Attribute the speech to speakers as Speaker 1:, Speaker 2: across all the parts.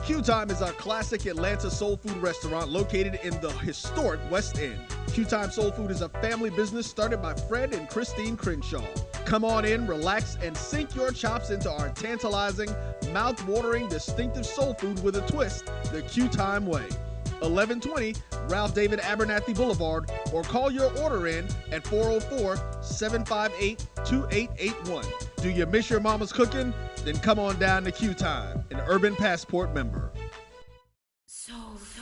Speaker 1: Q Time is a classic Atlanta soul food restaurant located in the historic West End. Q Time Soul Food is a family business started by Fred and Christine Crenshaw. Come on in, relax, and sink your chops into our tantalizing, mouth-watering, distinctive soul food with a twist, the Q Time way. 1120 Ralph David Abernathy Boulevard, or call your order in at 404-758-2881. Do you miss your mama's cooking? Then come on down to Q Time, an Urban Passport member.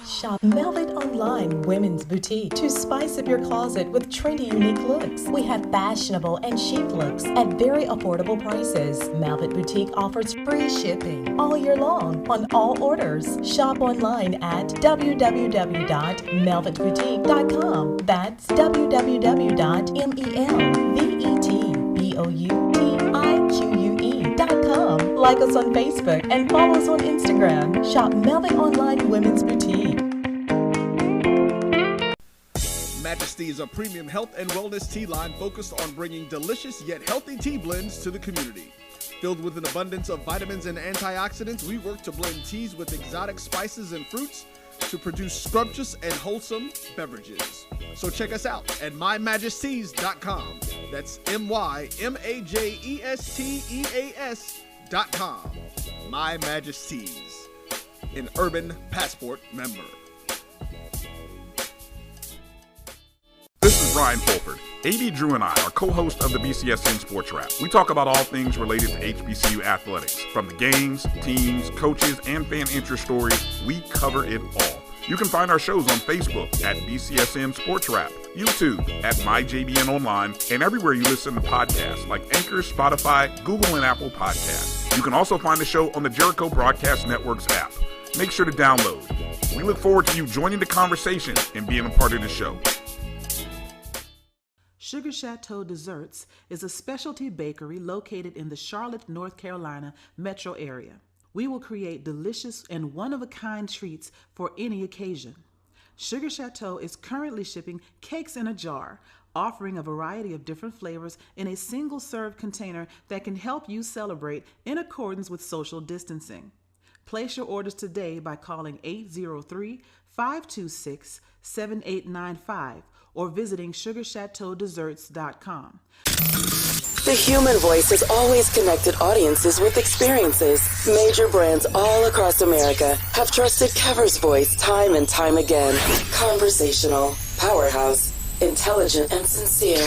Speaker 2: Shop Velvet Online Women's Boutique to spice up your closet with trendy, unique looks. We have fashionable and chic looks at very affordable prices. Velvet Boutique offers free shipping all year long on all orders. Shop online at www.melvetboutique.com. That's www.melvetboutique.com. Like us on Facebook and follow us on Instagram. Shop Velvet Online Women's Boutique.
Speaker 1: Majesty is a premium health and wellness tea line focused on bringing delicious yet healthy tea blends to the community. Filled with an abundance of vitamins and antioxidants, we work to blend teas with exotic spices and fruits to produce scrumptious and wholesome beverages. So check us out at mymajesties.com. That's MyMajesties.com. My Majesties, an Urban Passport member.
Speaker 3: This is Brian Fulford. AD Drew and I are co-hosts of the BCSN Sports Wrap. We talk about all things related to HBCU athletics. From the games, teams, coaches, and fan interest stories, we cover it all. You can find our shows on Facebook at BCSN Sports Wrap, YouTube at MyJBN Online, and everywhere you listen to podcasts like Anchor, Spotify, Google, and Apple Podcasts. You can also find the show on the Jericho Broadcast Network's app. Make sure to download. We look forward to you joining the conversation and being a part of the show.
Speaker 4: Sugar Chateau Desserts is a specialty bakery located in the Charlotte, North Carolina metro area. We will create delicious and one-of-a-kind treats for any occasion. Sugar Chateau is currently shipping cakes in a jar, offering a variety of different flavors in a single-serve container that can help you celebrate in accordance with social distancing. Place your orders today by calling 803-526-7895 or visiting sugarchateaudesserts.com.
Speaker 5: The human voice has always connected audiences with experiences. Major brands all across America have trusted Kever's voice time and time again. Conversational, powerhouse, intelligent, and sincere.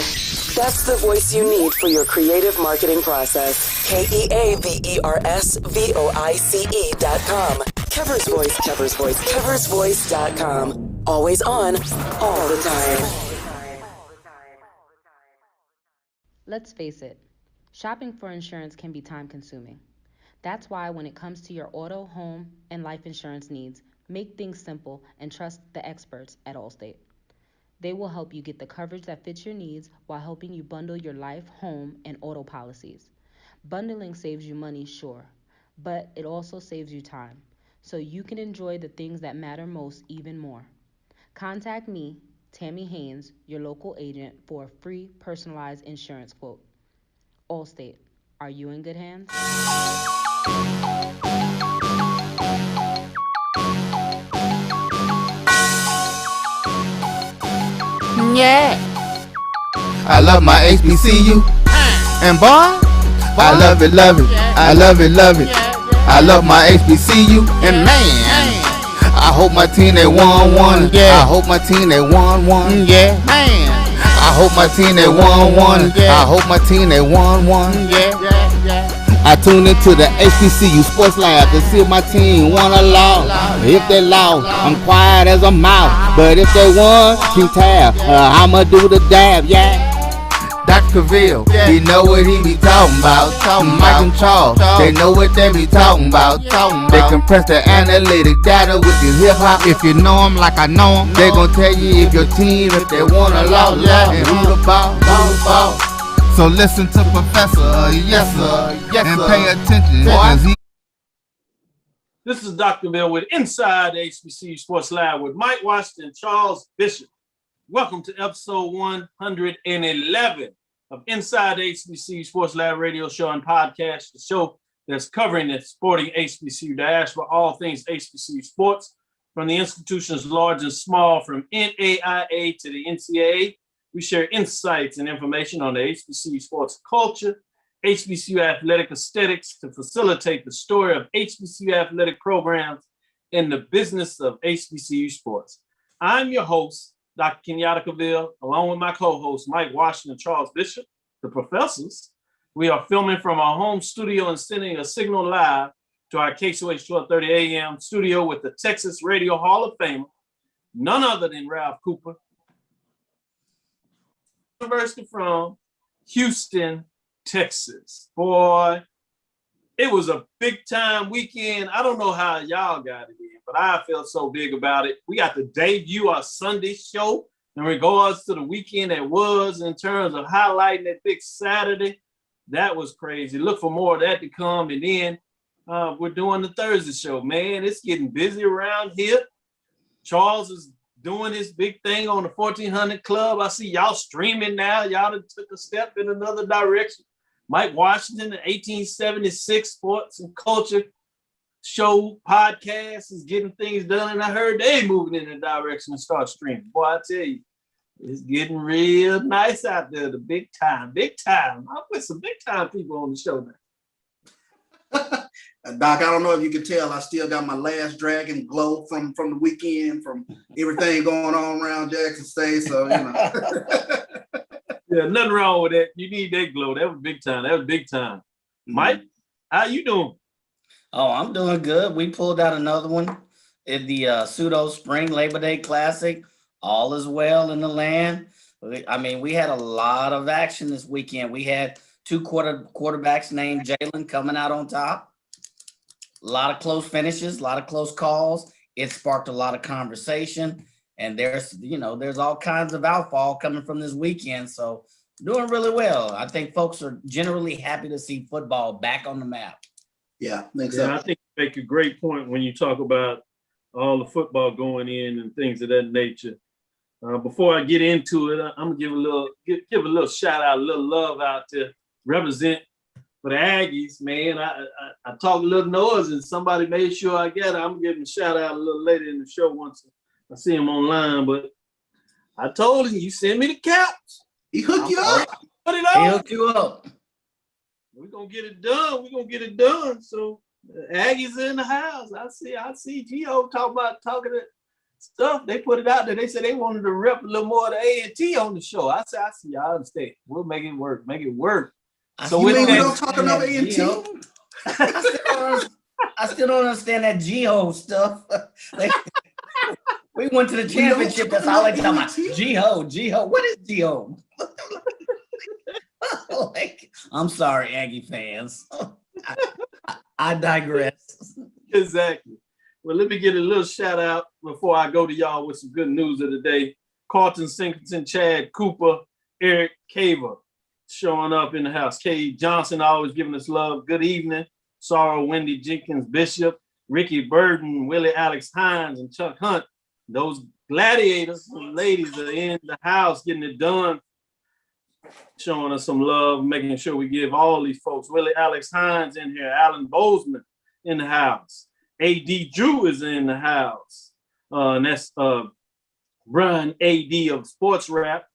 Speaker 5: That's the voice you need for your creative marketing process. KEAVERSVOICE.com. Kever's Voice, Kever's Voice, KeversVoice.com. Always on, all the time.
Speaker 6: Let's face it, shopping for insurance can be time-consuming. That's why when it comes to your auto, home, and life insurance needs, make things simple and trust the experts at Allstate. They will help you get the coverage that fits your needs while helping you bundle your life, home, and auto policies. Bundling saves you money, sure, but it also saves you time, so you can enjoy the things that matter most even more. Contact me, Tammy Haynes, your local agent, for a free personalized insurance quote. Allstate, are you in good hands?
Speaker 7: Yeah. I love my HBCU. And boy, I love it, love it. I love it, love it. I love my HBCU. And man, I hope my team they won. Yeah. I hope my team they won. Yeah. Man. I hope my team they won. Yeah. I hope my team they won. Yeah. I tune into the HBCU Sports Lab to see if my team won or lost. If they lost, I'm quiet as a mouse. But if they won, keep tab. I'ma do the dab, yeah. Dr. Cavill, he know what he be talking about. Mike and Charles, they know what they be talking about. They compress the analytic data with the hip hop. If you know them like I know them, they gon' tell you if your team, if they won or lost, and who the ball. So listen to Professor, yes sir, and pay attention.
Speaker 8: This is Dr. Bill with Inside the HBCU Sports Lab with Mike Washington, Charles Bishop. Welcome to episode 111 of Inside the HBCU Sports Lab radio show and podcast, the show that's covering the sporting HBCU dash for all things HBCU sports, from the institutions large and small, from NAIA to the NCAA. We share insights and information on the HBCU sports culture, HBCU athletic aesthetics to facilitate the story of HBCU athletic programs and the business of HBCU sports. I'm your host, Dr. Kenyatta Cavill, along with my co-host, Mike Washington, Charles Bishop, the professors. We are filming from our home studio and sending a signal live to our KSOH 1230 AM studio with the Texas Radio Hall of Famer, none other than Ralph Cooper, University from Houston, Texas. Boy, it was a big time weekend. I don't know how y'all got it in, but I felt so big about it. We got to debut our Sunday show in regards to the weekend that was, in terms of highlighting that big Saturday. That was crazy. Look for more of that to come. And then we're doing the Thursday show. Man, it's getting busy around here. Charles is doing his big thing on the 1400 Club. I see y'all streaming now. Y'all done took a step in another direction. Mike Washington, the 1876 Sports and Culture Show podcast is getting things done. And I heard they moving in the direction and start streaming. Boy, I tell you, it's getting real nice out there. The big time, big time. I'll put some big time people on the show now.
Speaker 9: Doc, I don't know if you can tell, I still got my Last Dragon glow from the weekend, from everything going on around Jackson State. So, you know.
Speaker 8: Yeah, nothing wrong with that. You need that glow. That was big time. That was big time. Mike, how you doing?
Speaker 10: Oh, I'm doing good. We pulled out another one in the Pseudo Spring Labor Day Classic. All is well in the land. I mean, we had a lot of action this weekend. We had two quarterbacks named Jalen coming out on top. A lot of close finishes, a lot of close calls. It sparked a lot of conversation. And there's all kinds of outfall coming from this weekend. So doing really well. I think folks are generally happy to see football back on the map.
Speaker 9: Yeah, so.
Speaker 8: I think you make a great point when you talk about all the football going in and things of that nature. Before I get into it, I'm gonna give a little shout out, a little love out to represent for the Aggies, man. I talk a little noise and somebody made sure I get it. I'm gonna give him a shout out a little later in the show once I see him online. But I told him, you send me the caps.
Speaker 9: He hooked you up.
Speaker 8: Put it on.
Speaker 10: He hooked you up.
Speaker 8: We're gonna get it done. We're gonna get it done. So the Aggies are in the house. I see Gio talking to stuff. They put it out there. They said they wanted to rep a little more of the A&T on the show. I see. I understand. We'll make it work. Make it work.
Speaker 9: So we don't talk about A&T?
Speaker 10: I still don't understand that Geo stuff. We went to the championship. That's all they talking about. Geo. What is Geo? I'm sorry, Aggie fans. I digress.
Speaker 8: Exactly. Well, let me get a little shout out before I go to y'all with some good news of the day. Carlton Singleton, Chad Cooper, Eric Caver showing up in the house. Kay Johnson always giving us love. Good evening. Sarah Wendy Jenkins Bishop, Ricky Burden, Willie Alex Hines, and Chuck Hunt. Those gladiators and ladies are in the house getting it done, showing us some love, making sure we give all these folks. Willie Alex Hines in here, Alan Bozeman in the house. A.D. Drew is in the house. And that's Brian A.D. of Sports Rap.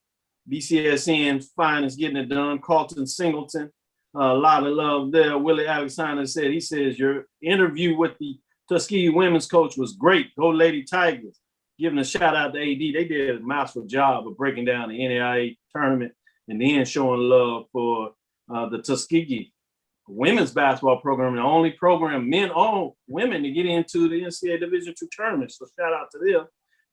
Speaker 8: BCSN's finest getting it done. Carlton Singleton, a lot of love there. Willie Alexander says your interview with the Tuskegee women's coach was great. Go Lady Tigers. Giving a shout out to AD. They did a masterful job of breaking down the NAIA tournament and then showing love for the Tuskegee women's basketball program, the only program men own women to get into the NCAA Division II tournament. So shout out to them.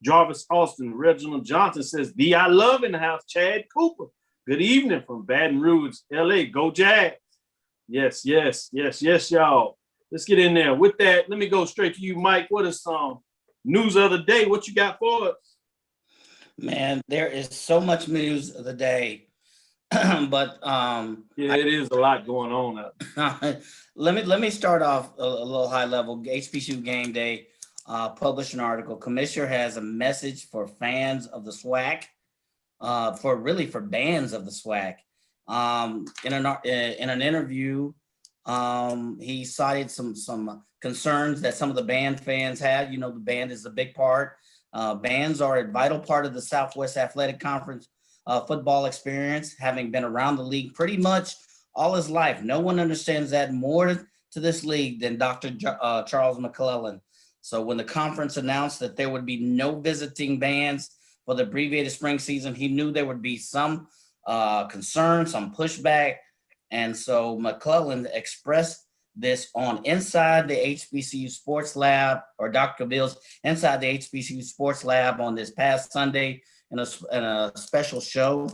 Speaker 8: Jarvis Austin, Reginald Johnson says, I love in the house. Chad Cooper, good evening from Baton Rouge, LA. Go Jags. Yes, y'all. Let's get in there. With that, let me go straight to you, Mike. What is some news of the day? What you got for us?
Speaker 10: Man, there is so much news of the day. But
Speaker 8: it is a lot going on out there.
Speaker 10: Let me start off a little high level. HBCU Game Day published an article. Commissioner has a message for fans of the SWAC, for bands of the SWAC. In an interview He cited some concerns that some of the band fans had. You know, the band is a big part. Bands are a vital part of the Southwest Athletic Conference football experience, having been around the league pretty much all his life. No one understands that more to this league than Dr. Charles McClellan. So when the conference announced that there would be no visiting bands for the abbreviated spring season, he knew there would be some concern, some pushback. And so McClellan expressed this on Inside the HBCU Sports Lab, or Dr. Cavil's Inside the HBCU Sports Lab on this past Sunday in a special show.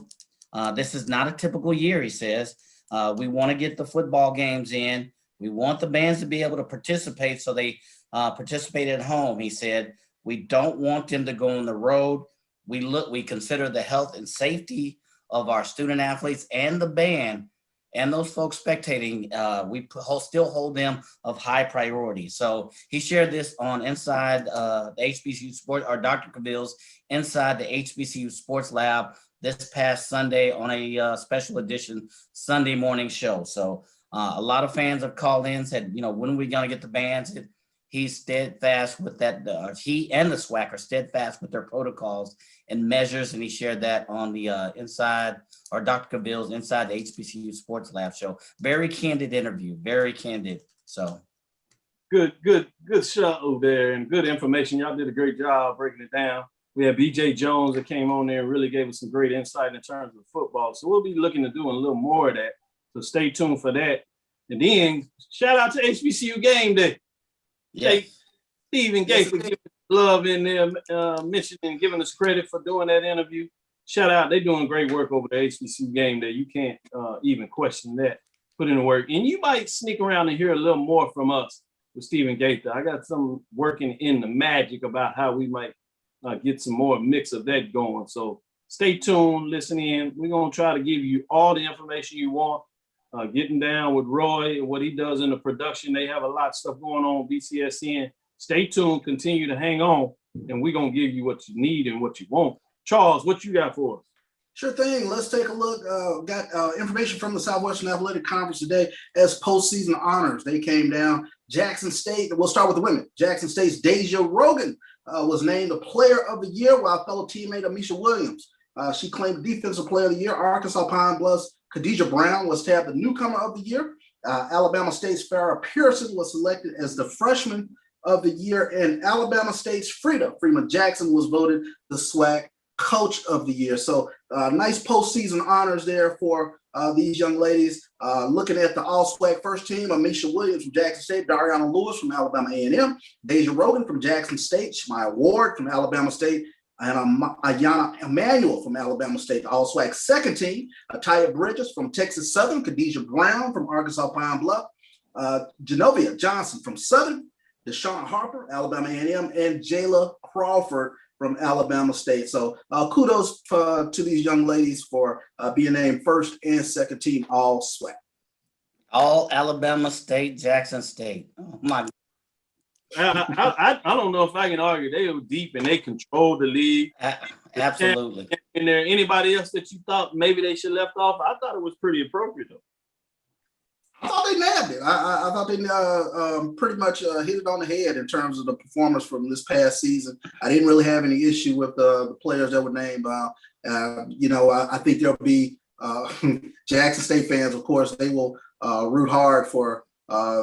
Speaker 10: This is not a typical year, he says. We want to get the football games in. We want the bands to be able to participate, so they participate at home. He said, we don't want them to go on the road. We consider the health and safety of our student athletes and the band and those folks spectating. We still hold them of high priority. So he shared this on Inside the HBCU Sports, or Dr. Cavil's Inside the HBCU Sports Lab this past Sunday on a special edition Sunday morning show. So a lot of fans have called in, said, you know, when are we going to get the bands? He's steadfast with that. He and the SWAC are steadfast with their protocols and measures, and he shared that on the Inside, or Dr. Cavil's Inside the HBCU Sports Lab show. Very candid interview, very candid. So
Speaker 8: good show there, and good information. Y'all did a great job breaking it down. We had BJ Jones that came on there and really gave us some great insight in terms of football. So we'll be looking to doing a little more of that. So stay tuned for that. And then shout out to HBCU Game Day.
Speaker 10: yes.
Speaker 8: Stephen Gates for giving love in there, mentioning and giving us credit for doing that interview. Shout out. They're doing great work over the HBCU Game Day. You can't even question that. Put in the work. And you might sneak around and hear a little more from us with Stephen Gates. I got some working in the magic about how we might get some more mix of that going. So stay tuned, listen in. We're going to try to give you all the information you want. Getting down with Roy and what he does in the production. They have a lot of stuff going on BCSN. Stay tuned, continue to hang on, and we're going to give you what you need and what you want. Charles, what you got for us?
Speaker 9: Sure thing. Let's take a look. Got information from the Southwestern Athletic Conference today as postseason honors. They came down. Jackson State, we'll start with the women. Jackson State's Deja Rogan was named the Player of the Year, while fellow teammate Amisha Williams, she claimed Defensive Player of the Year. Arkansas Pine Bluff's Khadijah Brown was tabbed the Newcomer of the Year. Alabama State's Farrah Pearson was selected as the Freshman of the Year, and Alabama State's Freeman Jackson was voted the SWAC Coach of the Year. So nice postseason honors there for these young ladies. Looking at the All-SWAC first team, Amisha Williams from Jackson State, Dariana Lewis from Alabama A&M, Deja Rogan from Jackson State, Shemaya Ward from Alabama State, and Ayana Emanuel from Alabama State. All-SWAC second team, Taya Bridges from Texas Southern, Khadijah Brown from Arkansas Pine Bluff, Genovia Johnson from Southern, Deshaun Harper, Alabama A&M, and Jayla Crawford from Alabama State. So kudos to these young ladies for being named first and second team All-SWAC.
Speaker 10: All Alabama State, Jackson State. Oh my.
Speaker 8: I don't know if I can argue. They were deep and they controlled the league.
Speaker 10: Absolutely.
Speaker 8: And there anybody else that you thought maybe they should left off? I thought it was pretty appropriate though.
Speaker 9: I thought they nabbed it. I thought they pretty much hit it on the head in terms of the performance from this past season. I didn't really have any issue with the players that were named. I think there'll be Jackson State fans, of course, they will root hard for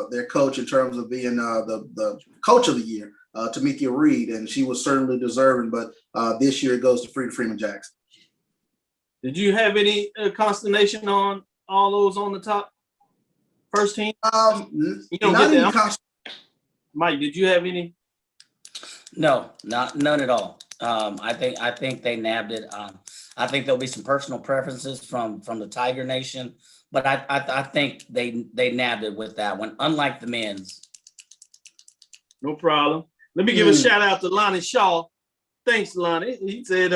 Speaker 9: their coach in terms of being the coach of the year, Tamika Reed, and she was certainly deserving. But this year it goes to Freeman Jackson.
Speaker 8: Did you have any consternation on all those on the top? First team? You don't get that. Mike, did you have any?
Speaker 10: No, none at all. I think they nabbed it. I think there'll be some personal preferences from the Tiger Nation, but I think they nabbed it with that one, unlike the men's.
Speaker 8: No problem. Let me give a shout out to Lonnie Shaw. Thanks, Lonnie. He said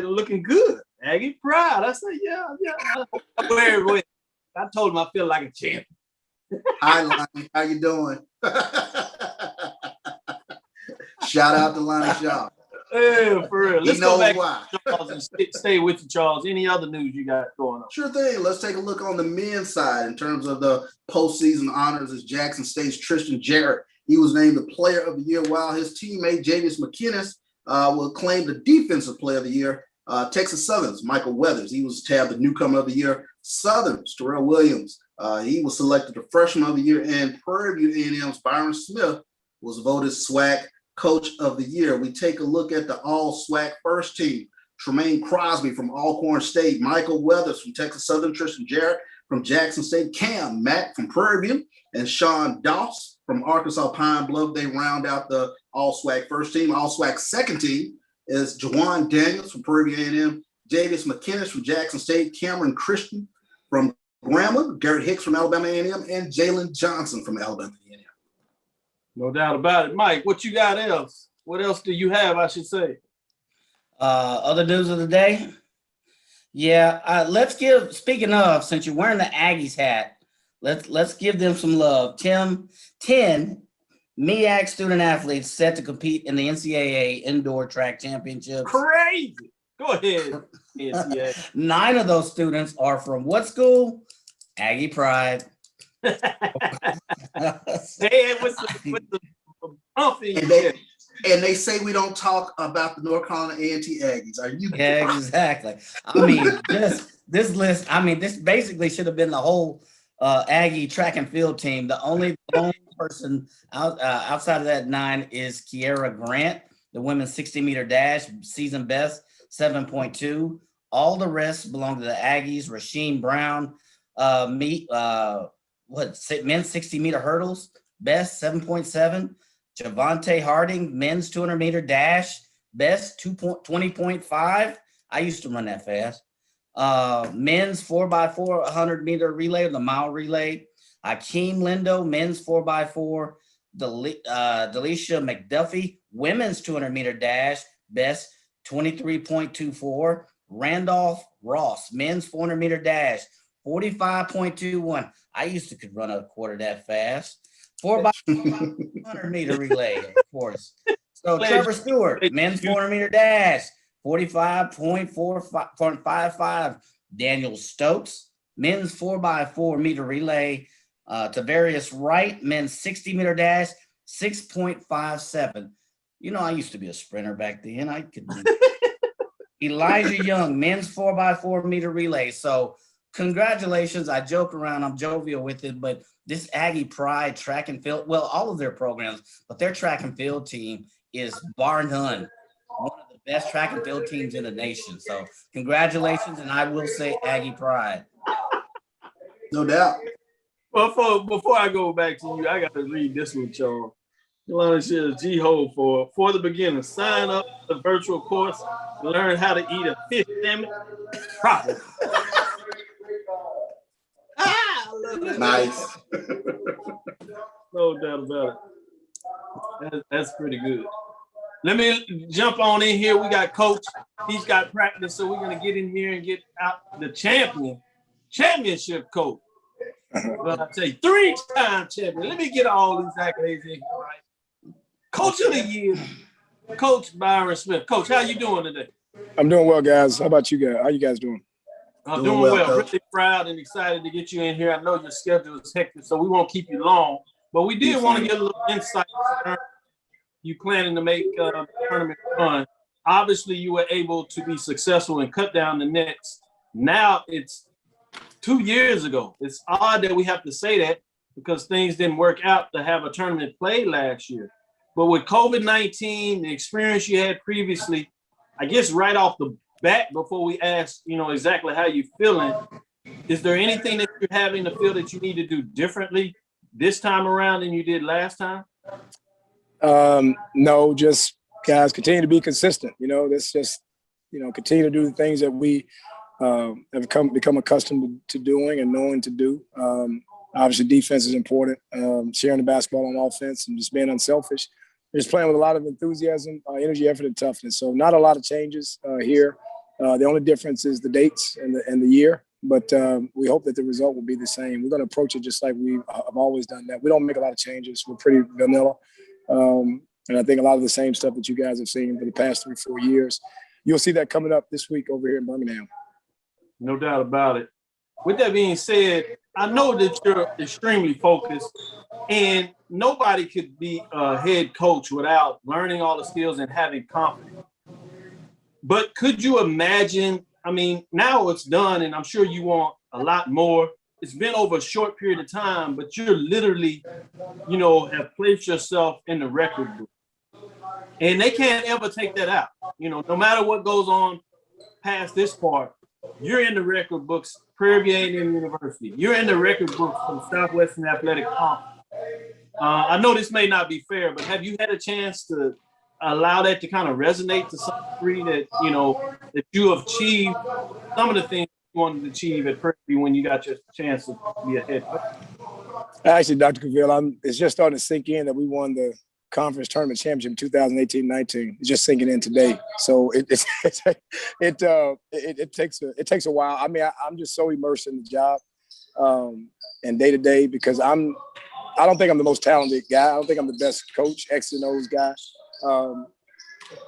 Speaker 8: looking good. Aggie proud. I said, yeah. I told him I feel like a champ.
Speaker 9: Hi, Lonnie. How you doing? Shout out to Lonnie Shaw.
Speaker 8: Yeah, for real. Let's go back
Speaker 9: why.
Speaker 8: to Charles and stay with you, Charles. Any other news you got going on?
Speaker 9: Sure thing. Let's take a look on the men's side in terms of the postseason honors. As Jackson State's Tristan Jarrett, he was named the Player of the Year, while his teammate Javius McInnes will claim the Defensive Player of the Year. Texas Southern's Michael Weathers, he was tabbed the Newcomer of the Year. Southern's Terrell Williams, he was selected the Freshman of the Year, and Prairie View A&M's Byron Smith was voted SWAC Coach of the Year. We take a look at the all SWAC first team. Tremaine Crosby from Alcorn State, Michael Weathers from Texas Southern, Tristan Jarrett from Jackson State, Cam Mack from Prairie View, and Sean Doss from Arkansas Pine Bluff. They round out the all SWAC first team. All SWAC second team is Jawan Daniels from Prairie View A&M, Javius McInnes from Jackson State, Cameron Christian from Grambling, Garrett Hicks from Alabama A&M, and Jalen Johnson from Alabama A&M.
Speaker 8: No doubt about it. Mike, what you got else? What else do you have, I should say?
Speaker 10: Other news of the day? Yeah, let's give, speaking of, since you're wearing the Aggies hat, let's give them some love. 10 MEAC student athletes set to compete in the NCAA Indoor Track Championships.
Speaker 8: Crazy. Go ahead, NCAA.
Speaker 10: 9 of those students are from what school? Aggie Pride.
Speaker 8: Hey, with the pumping.
Speaker 9: And they say we don't talk about the North Carolina A&T Aggies. Are you?
Speaker 10: Yeah, exactly. I mean, this list. I mean, this basically should have been the whole Aggie track and field team. The only person outside of that 9 is Kiera Grant, the women's 60-meter dash season best 7.2. All the rest belong to the Aggies. Rasheem Brown, men's 60-meter hurdles best 7.7. Javante Harding, men's 200-meter dash, best 20.5. I used to run that fast. Men's 4x4 100-meter relay, the mile relay. Akeem Lindo, men's 4x4. Delisha McDuffie, women's 200-meter dash, best 23.24. Randolph Ross, men's 400-meter dash, 45.21. I used to could run a quarter that fast. 4x100-meter relay, of course. So Trevor Stewart, men's 400-meter dash, 45.55. Daniel Stokes, men's 4x4-meter relay. Tavarius Wright, men's 60-meter dash, 6.57. You know, I used to be a sprinter back then. I could. Elijah Young, men's 4x4-meter relay. So congratulations. I joke around. I'm jovial with it, but this Aggie Pride track and field, well, all of their programs, but their track and field team is bar none one of the best track and field teams in the nation. So congratulations, and I will say Aggie Pride.
Speaker 9: No doubt.
Speaker 8: Well, before I go back to you, I got to read this one, y'all. Yolanda says, G-Ho for the beginners. Sign up for the virtual course. Learn how to eat a fish sandwich properly.
Speaker 9: Nice.
Speaker 8: No doubt about it. That's pretty good. Let me jump on in here. We got Coach. He's got practice, so we're going to get in here and get out the championship coach. Well, I tell you, 3-time champion. Let me get all these accolades in here, right? Coach of the year, Coach Byron Smith. Coach, how you doing today?
Speaker 11: I'm doing well, guys. How about you guys? How you guys doing?
Speaker 8: I'm doing well. Really proud and excited to get you in here. I know your schedule is hectic, so we won't keep you long. But we did want to get a little insight. You planning to make a tournament fun. Obviously, you were able to be successful and cut down the nets. Now it's 2 years ago. It's odd that we have to say that because things didn't work out to have a tournament played last year. But with COVID-19, the experience you had previously, I guess right off the bat, before we ask, exactly how you're feeling, is there anything that you're having to feel that you need to do differently this time around than you did last time?
Speaker 11: No, just guys continue to be consistent. That's just, continue to do the things that we have become accustomed to doing and knowing to do. Obviously, defense is important. Sharing the basketball on offense and just being unselfish. Just playing with a lot of enthusiasm, energy, effort, and toughness. So not a lot of changes here. The only difference is the dates and the year. But we hope that the result will be the same. We're going to approach it just like we have always done that. We don't make a lot of changes. We're pretty vanilla. And I think a lot of the same stuff that you guys have seen for the past 3-4 years, you'll see that coming up this week over here in Birmingham.
Speaker 8: No doubt about it. With that being said, I know that you're extremely focused, and nobody could be a head coach without learning all the skills and having confidence. But could you imagine, I mean, now it's done, and I'm sure you want a lot more. It's been over a short period of time, but you're literally, have placed yourself in the record book. And they can't ever take that out. No matter what goes on past this part, you're in the record books, Prairie A&M University. You're in the record books for the Southwestern Athletic Conference. I know this may not be fair, but have you had a chance to allow that to kind of resonate to some degree that, that you have achieved some of the things you wanted to achieve at Prairie when you got your chance to be a head coach?
Speaker 11: Actually, Dr. Cavill, it's just starting to sink in that we won the conference tournament championship in 2018-19. It's just sinking in today. So it takes a while. I mean, I'm just so immersed in the job and day to day because I don't think I'm the most talented guy. I don't think I'm the best coach, X and O's guy.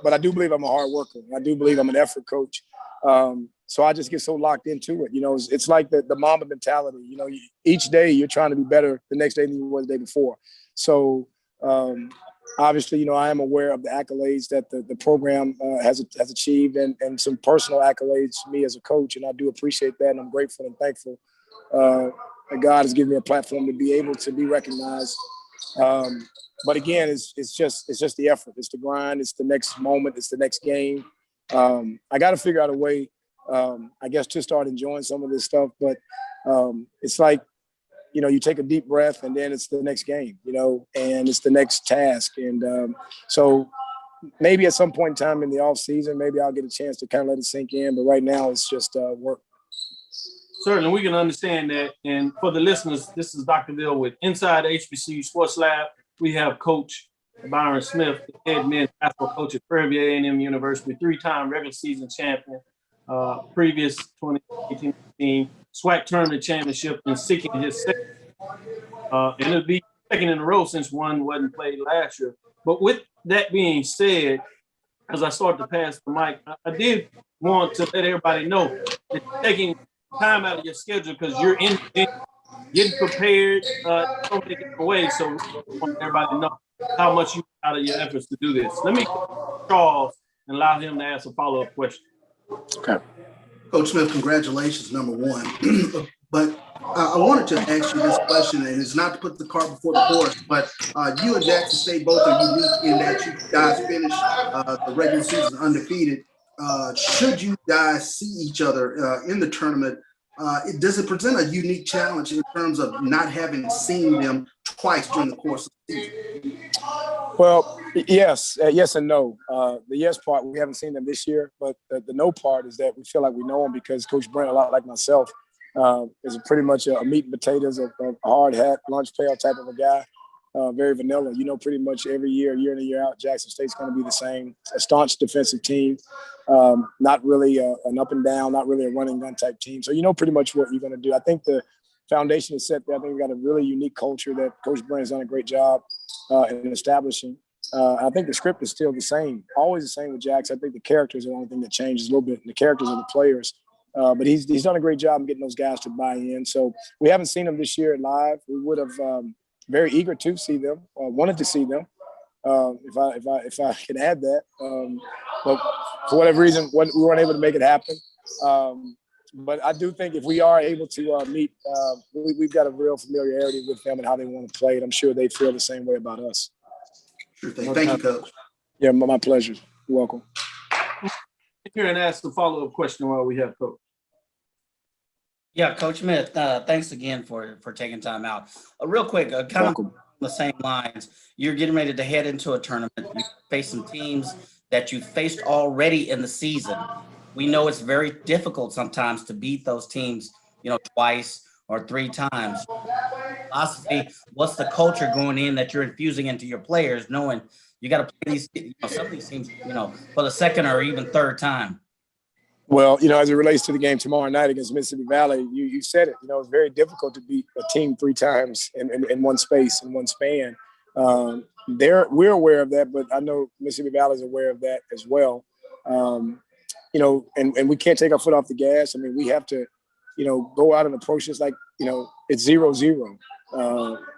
Speaker 11: But I do believe I'm a hard worker. I do believe I'm an effort coach. So I just get so locked into it. It's like the Mamba mentality. Each day you're trying to be better the next day than you were the day before. So obviously, I am aware of the accolades that the program has achieved and some personal accolades to me as a coach. And I do appreciate that. And I'm grateful and thankful that God has given me a platform to be able to be recognized. But again, it's just the effort. It's the grind. It's the next moment. It's the next game. I got to figure out a way, I guess, to start enjoying some of this stuff. But it's like, you take a deep breath and then it's the next game, and it's the next task. And so maybe at some point in time in the off season, maybe I'll get a chance to kind of let it sink in. But right now it's just work.
Speaker 8: Certainly, we can understand that. And for the listeners, this is Dr. Bill with Inside HBCU Sports Lab. We have Coach Byron Smith, the head men's basketball coach at Prairie A&M University, 3-time regular season champion, previous 2018 team, SWAC tournament championship, and seeking his second. And it'll be second in a row since one wasn't played last year. But with that being said, as I start to pass the mic, I did want to let everybody know that you're taking time out of your schedule because you're getting prepared so many different ways. So I want everybody to know how much you put out of your efforts to do this. Let me call Charles and allow him to ask a follow-up question.
Speaker 11: Okay.
Speaker 9: Coach Smith, congratulations, number one. But I wanted to ask you this question, and it's not to put the cart before the horse, but you and Jackson State both are unique in that you guys finished the regular season undefeated. Should you guys see each other in the tournament, does it present a unique challenge in terms of not having seen them twice during the course of the season?
Speaker 11: Well, yes and no. The yes part, we haven't seen them this year, but the no part is that we feel like we know them because Coach Brent, a lot like myself, is pretty much a meat and potatoes, a hard hat, lunch pail type of a guy, very vanilla. Pretty much every year in and year out, Jackson State's going to be the same, a staunch defensive team, not really an up and down, not really a running gun type team. So pretty much what you're going to do. I think the foundation is set there. I think we've got a really unique culture that Coach Brent has done a great job in establishing. I think the script is still the same, always the same with Jax. I think the characters are the only thing that changes a little bit, and the characters are the players. But he's done a great job in getting those guys to buy in. So we haven't seen them this year live. We would have very eager to see them, wanted to see them, if I can add that. But for whatever reason, we weren't able to make it happen. But I do think if we are able to meet, we've got a real familiarity with them and how they want to play. And I'm sure they feel the same way about us.
Speaker 9: Sure thing. Thank you, Coach.
Speaker 11: Yeah, my pleasure. You're welcome.
Speaker 8: Here and ask the follow-up question while we have Coach.
Speaker 10: Yeah, Coach Smith, thanks again for taking time out. Real quick, kind of on the same lines, you're getting ready to head into a tournament. You face some teams that you faced already in the season. We know it's very difficult sometimes to beat those teams, twice or 3 times. Philosophy, what's the culture going in that you're infusing into your players, knowing you got to play these, some of these teams, for the second or even third time?
Speaker 11: Well, as it relates to the game tomorrow night against Mississippi Valley, you said it. It's very difficult to beat a team 3 times in one space, in one span. we're aware of that, but I know Mississippi Valley is aware of that as well. You know, and we can't take our foot off the gas. I mean, we have to, you know, go out and approach this like, you know, it's 0-0.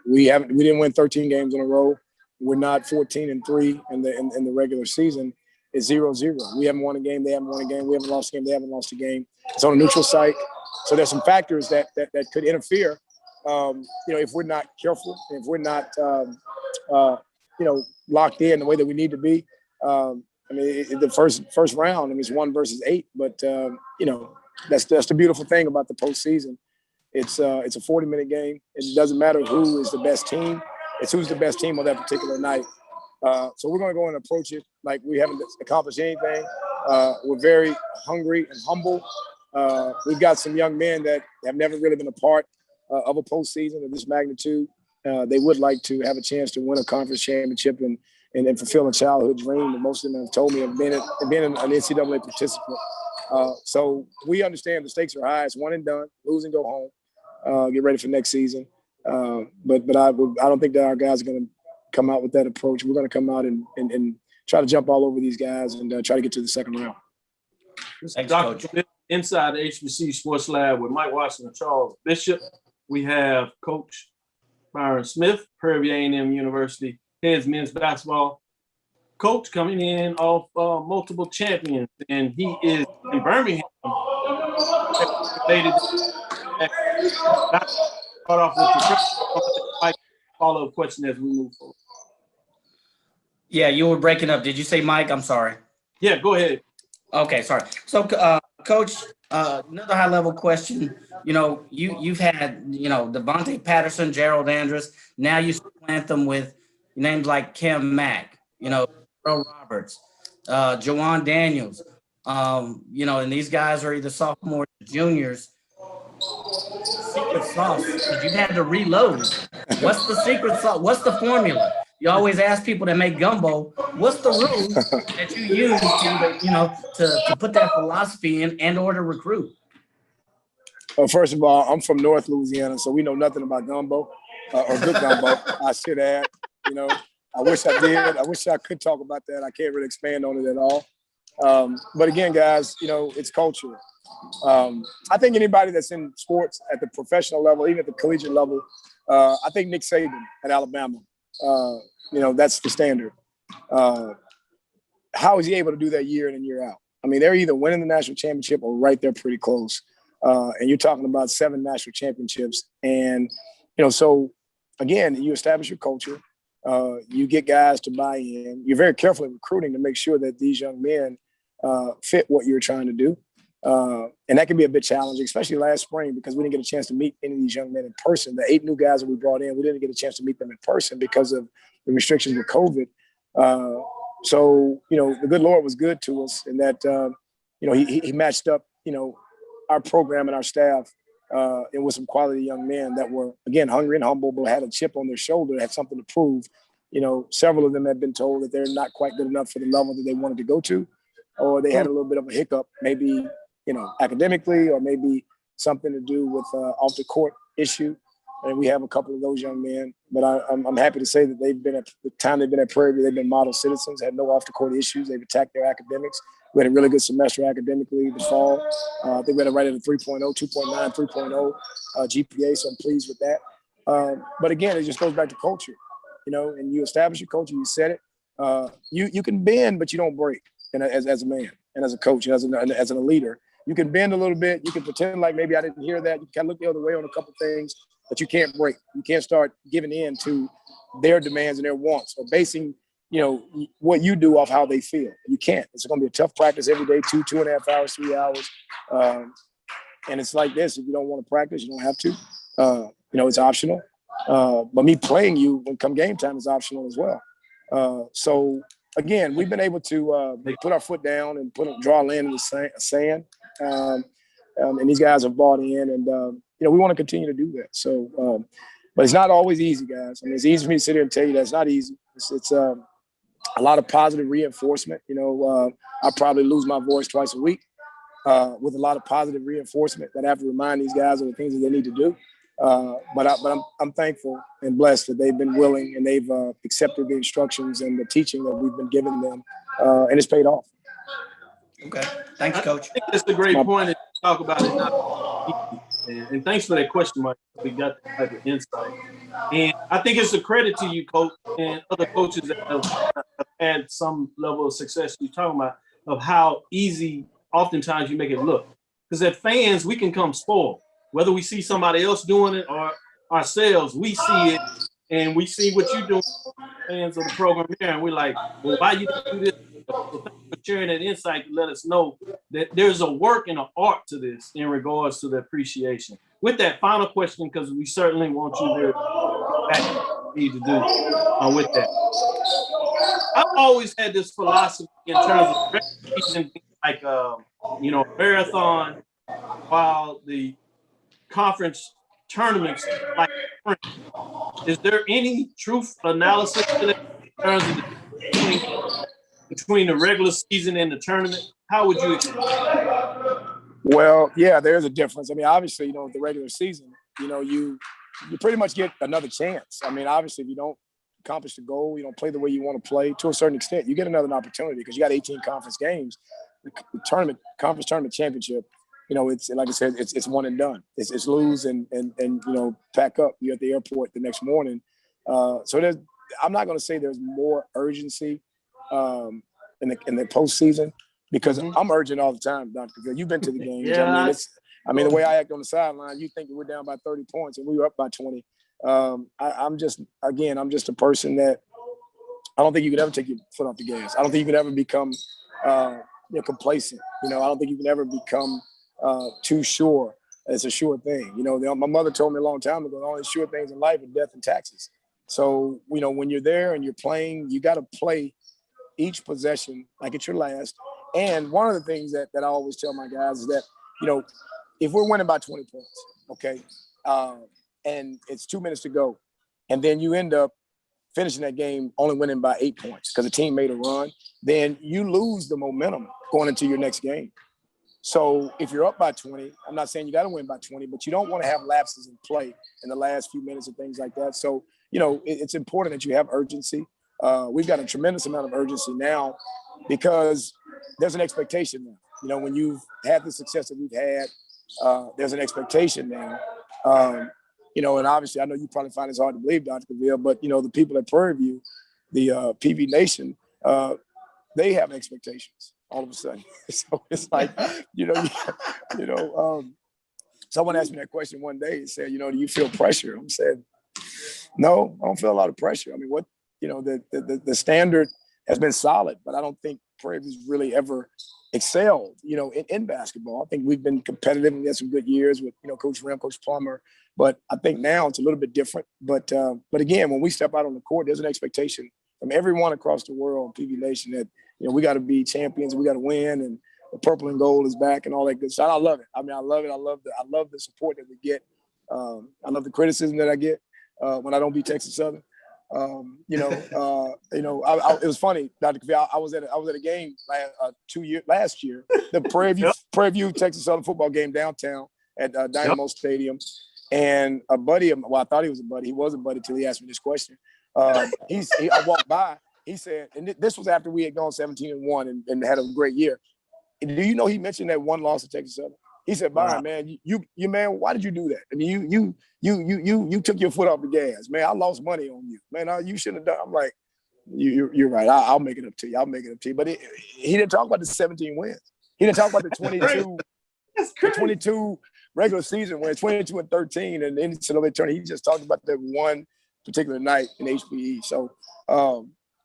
Speaker 11: We didn't win 13 games in a row. We're not 14-3 in the regular season. It's 0-0. We haven't won a game. They haven't won a game. We haven't lost a game. They haven't lost a game. It's on a neutral site. So there's some factors that could interfere. You know, if we're not careful, if we're not, you know, locked in the way that we need to be. I mean, the first round, I mean, it's 1 versus 8, but you know, that's the beautiful thing about the postseason. It's a 40-minute game. It doesn't matter who is the best team. It's who's the best team on that particular night. So we're going to go and approach it like we haven't accomplished anything. We're very hungry and humble. We've got some young men that have never really been a part of a postseason of this magnitude. They would like to have a chance to win a conference championship and fulfill a childhood dream. And most of them have told me have been an NCAA participant. So we understand the stakes are high. It's one and done. Lose and go home. Get ready for next season. But I don't think that our guys are going to come out with that approach. We're going to come out and try to jump all over these guys and try to get to the second round.
Speaker 10: Thanks,
Speaker 8: Dr.
Speaker 10: Coach.
Speaker 8: Inside the HBCU Sports Lab with Mike Washington and Charles Bishop, we have Coach Byron Smith, Prairie A&M University, heads men's basketball. Coach coming in off multiple champions, and he is in Birmingham. Start off with the follow-up question as we move forward.
Speaker 10: Yeah, you were breaking up. Did you say Mike? I'm sorry.
Speaker 8: Yeah, go ahead.
Speaker 10: Okay, sorry. So, Coach, another high-level question. You know, you've had, you know, Devontae Patterson, Gerald Andrus. Now you supplant them with names like Kim Mack, you know, Earl Roberts, Jawan Daniels. You know, and these guys are either sophomores or juniors. Secret sauce, because you had to reload. What's the secret sauce? What's the formula? You always ask people that make gumbo, what's the rule that you use to, you know, to put that philosophy in and or to recruit?
Speaker 11: Well, first of all, I'm from North Louisiana, so we know nothing about gumbo or good gumbo. I should add, you know, I wish I did. I wish I could talk about that. I can't really expand on it at all. But again, guys, you know, it's culture. I think anybody that's in sports at the professional level, even at the collegiate level, I think Nick Saban at Alabama, you know, that's the standard. How is he able to do that year in and year out? I mean, they're either winning the national championship or right there pretty close. And you're talking about 7 national championships. And, you know, so again, you establish your culture. You get guys to buy in. You're very careful in recruiting to make sure that these young men fit what you're trying to do. And that can be a bit challenging, especially last spring, because we didn't get a chance to meet any of these young men in person. The 8 new guys that we brought in, we didn't get a chance to meet them in person because of the restrictions with COVID. So, you know, the good Lord was good to us in that, you know, he matched up, you know, our program and our staff and with some quality young men that were, again, hungry and humble, but had a chip on their shoulder, had something to prove. You know, several of them had been told that they're not quite good enough for the level that they wanted to go to, or they had a little bit of a hiccup, maybe, you know, academically, or maybe something to do with off the court issue. And we have a couple of those young men, but I'm happy to say that they've been at the time they've been at Prairie, they've been model citizens, had no off the court issues. They've attacked their academics. We had a really good semester academically this fall. I think we had a right at a 3.0, 2.9, 3.0 GPA, so I'm pleased with that. But again, it just goes back to culture, you know, and you establish your culture, you set it. You can bend, but you don't break. And as a man and as a coach and as a leader, you can bend a little bit. You can pretend like maybe I didn't hear that. You can kind of look the other way on a couple things, but you can't break. You can't start giving in to their demands and their wants or basing, you know, what you do off how they feel. You can't. It's going to be a tough practice every day, 2.5 hours, 3 hours. And it's like this. If you don't want to practice, you don't have to. You know, it's optional. But me playing you when come game time is optional as well. So, again, we've been able to put our foot down and draw land in the sand. And these guys have bought in. And, you know, we want to continue to do that. So, but it's not always easy, guys. I mean, it's easy for me to sit here and tell you that it's not easy. It's a lot of positive reinforcement. You know, I probably lose my voice twice a week with a lot of positive reinforcement that I have to remind these guys of the things that they need to do. But I'm thankful and blessed that they've been willing and they've accepted the instructions and the teaching that we've been giving them, and it's paid off.
Speaker 10: Okay, thanks, Coach.
Speaker 8: I think that's a great point to talk about it now. And thanks for that question, Mike. We got that type of insight. And I think it's a credit to you, Coach, and other coaches that have had some level of success you're talking about, of how easy oftentimes you make it look. Because as fans, we can come spoiled. Whether we see somebody else doing it or ourselves, we see it and we see what you're doing, fans of the program here, and we're like, well, why you do this? So thank you for sharing that insight to let us know that there's a work and an art to this in regards to the appreciation. With that final question, because we certainly want you to need to do with that. I've always had this philosophy in terms of season, like marathon, while the conference tournaments like. Is there any truth analysis to that in terms of the between the regular season and the tournament? How would you explain it?
Speaker 11: Well, yeah, there's a difference. I mean, obviously, the regular season, you pretty much get another chance. I mean, obviously, if you don't accomplish the goal, you don't play the way you want to play to a certain extent, you get another opportunity because you got 18 conference games. The conference tournament championship, it's like I said, it's one and done. It's lose and pack up. You're at the airport the next morning. So I'm not going to say there's more urgency in the postseason because I'm urgent all the time, Dr. Phil. You've been to the games.
Speaker 8: Yeah.
Speaker 11: The way I act on the sideline, you think that we're down by 30 points and we were up by 20. I'm just a person that I don't think you could ever take your foot off the gas. I don't think you could ever become complacent. I don't think you can ever become too sure. It's a sure thing. My mother told me a long time ago, the only sure things in life are death and taxes. So, when you're there and you're playing, you got to play each possession like it's your last. And one of the things that I always tell my guys is that, if we're winning by 20 points, okay, and it's 2 minutes to go, and then you end up finishing that game only winning by 8 points because the team made a run, then you lose the momentum going into your next game. So if you're up by 20, I'm not saying you got to win by 20, but you don't want to have lapses in play in the last few minutes and things like that. So, it's important that you have urgency. We've got a tremendous amount of urgency now because there's an expectation now. When you've had the success that we've had, there's an expectation now. And obviously I know you probably find this hard to believe, Dr. Caville, but, the people at Prairie View, the PV Nation, they have expectations all of a sudden. So it's like, someone asked me that question one day and said, do you feel pressure? I said, no, I don't feel a lot of pressure. I mean, the standard has been solid, but I don't think Prairie View's really ever excelled, in basketball. I think we've been competitive and we had some good years with, Coach Rim, Coach Plummer, but I think now it's a little bit different. But again, when we step out on the court, there's an expectation from everyone across the world, PV Nation, that, we got to be champions, we got to win, and the purple and gold is back and all that good stuff. I love it. I mean, I love it. I love the support that we get. I love the criticism that I get when I don't beat Texas Southern. It was funny, Dr. Caville. I was at a game last year, the Prairie View Texas Southern football game downtown at Dynamo Stadium, and a buddy of mine, well, I thought he was a buddy. He was a buddy till he asked me this question. I walked by. He said, and this was after we had gone 17-1 and had a great year. And do you know he mentioned that one loss to Texas Southern? He said, Byron, man, you man, why did you do that? I mean, you took your foot off the gas, man. I lost money on you, man. You shouldn't have done. I'm like, you're right. I'll make it up to you. I'll make it up to you. But he didn't talk about the 17 wins. He didn't talk about the 22 regular season wins, 22-13, and then NCAA tournament. He just talked about that one particular night in HBE. So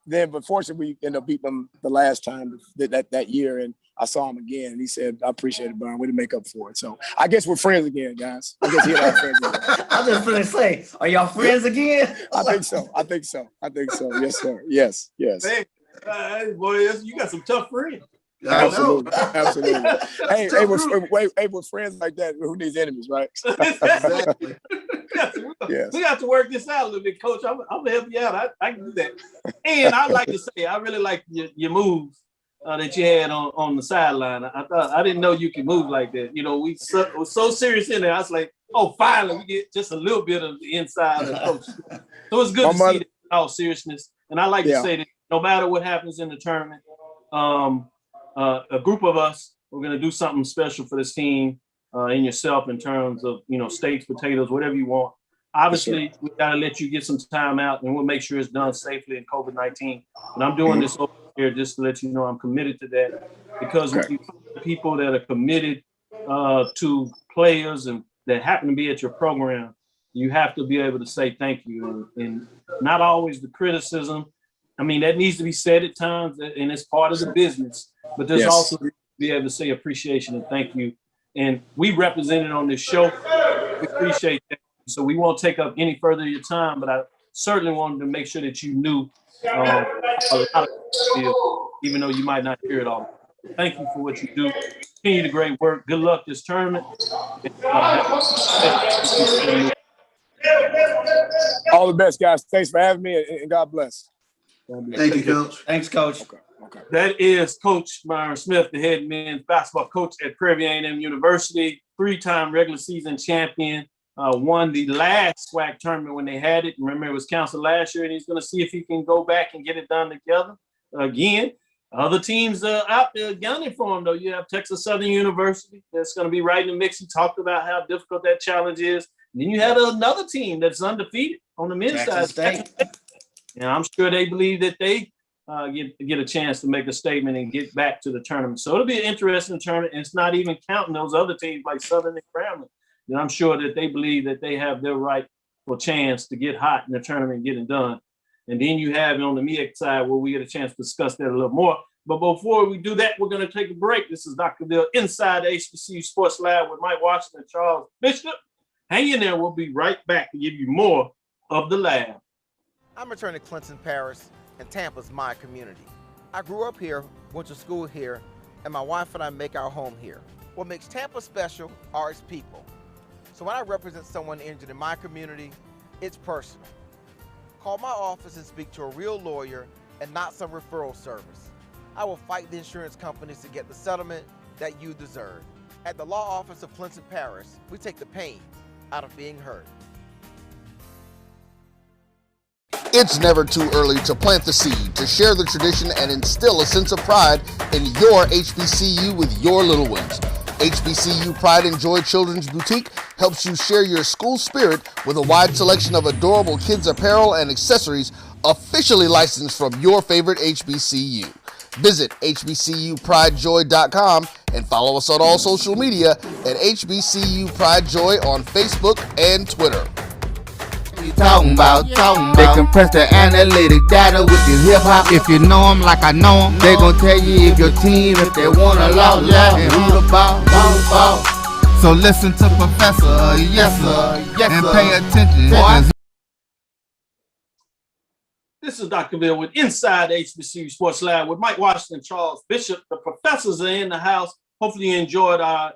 Speaker 11: but fortunately, we ended up beating them the last time that year, and I saw him again, and he said, I appreciate it, Byron. We didn't make up for it. So I guess we're friends again, guys. I guess he and I are friends again.
Speaker 10: I was just going to say, are y'all friends again?
Speaker 11: I think so. Yes, sir. Yes.
Speaker 8: Hey, boy, you got some tough friends.
Speaker 11: Absolutely. Hey, we're friends like that. Who needs enemies, right?
Speaker 8: Exactly.
Speaker 11: Yes.
Speaker 8: We got to work this out a little bit, Coach. I'm gonna help you out. I can do that. And I like to say, I really like your moves that you had on the sideline. I didn't know you could move like that. We were so serious in there. I was like, Oh, finally, we get just a little bit of the inside of Coach. So it's good to see that in all seriousness. And I like to say that no matter what happens in the tournament, a group of us, we're going to do something special for this team and yourself in terms of, steaks, potatoes, whatever you want. Obviously, we got to let you get some time out, and we'll make sure it's done safely in COVID-19. And I'm doing this over here just to let you know I'm committed to that, because when you find people that are committed to players and that happen to be at your program, you have to be able to say thank you, and not always the criticism. I mean, that needs to be said at times, and it's part of the business, but there's also be able to say appreciation and thank you. And we represented on this show. We appreciate that. So we won't take up any further of your time, but I certainly wanted to make sure that you knew a lot of it, even though you might not hear it all. Thank you for what you do. Continue the great work. Good luck this tournament.
Speaker 11: All the best, guys. Thanks for having me, and God bless.
Speaker 9: Thank you, Coach.
Speaker 10: Thanks, Coach.
Speaker 11: Okay.
Speaker 8: That is Coach Byron Smith, the head men's basketball coach at Prairie A&M University, 3-time regular season champion. Won the last SWAC tournament when they had it. Remember, it was canceled last year, and he's going to see if he can go back and get it done together again. Other teams out there gunning for him, though. You have Texas Southern University that's going to be right in the mix. He talked about how difficult that challenge is. And then you have another team that's undefeated on the men's side. And I'm sure they believe that they get a chance to make a statement and get back to the tournament. So it'll be an interesting tournament, and it's not even counting those other teams like Southern and Grambling. And I'm sure that they believe that they have their rightful chance to get hot in the tournament and get it done. And then you have on the MEAC side where we get a chance to discuss that a little more. But before we do that, we're going to take a break. This is Dr. Bill inside the HBCU Sports Lab with Mike Washington and Charles Bishop. Hang in there. We'll be right back to give you more of the lab.
Speaker 12: I'm returning to Clinton Parish, and Tampa's my community. I grew up here, went to school here, and my wife and I make our home here. What makes Tampa special are its people. So when I represent someone injured in my community, it's personal. Call my office and speak to a real lawyer and not some referral service. I will fight the insurance companies to get the settlement that you deserve. At the law office of Clinton Parish, we take the pain out of being heard.
Speaker 13: It's never too early to plant the seed, to share the tradition, and instill a sense of pride in your HBCU with your little ones. HBCU Pride and Joy Children's Boutique helps you share your school spirit with a wide selection of adorable kids apparel and accessories officially licensed from your favorite HBCU. Visit hbcupridejoy.com and follow us on all social media at HBCU Pride Joy on Facebook and Twitter.
Speaker 7: Talking about. They compress the analytic data with your hip hop. If you know them like I know them, they gon' tell you if your team, if they wanna law, and who the ball. So listen to Professor, yes sir, and pay attention. Boy.
Speaker 8: This is Dr. Bill with Inside HBCU Sports Lab with Mike Washington, Charles Bishop. The professors are in the house. Hopefully you enjoyed our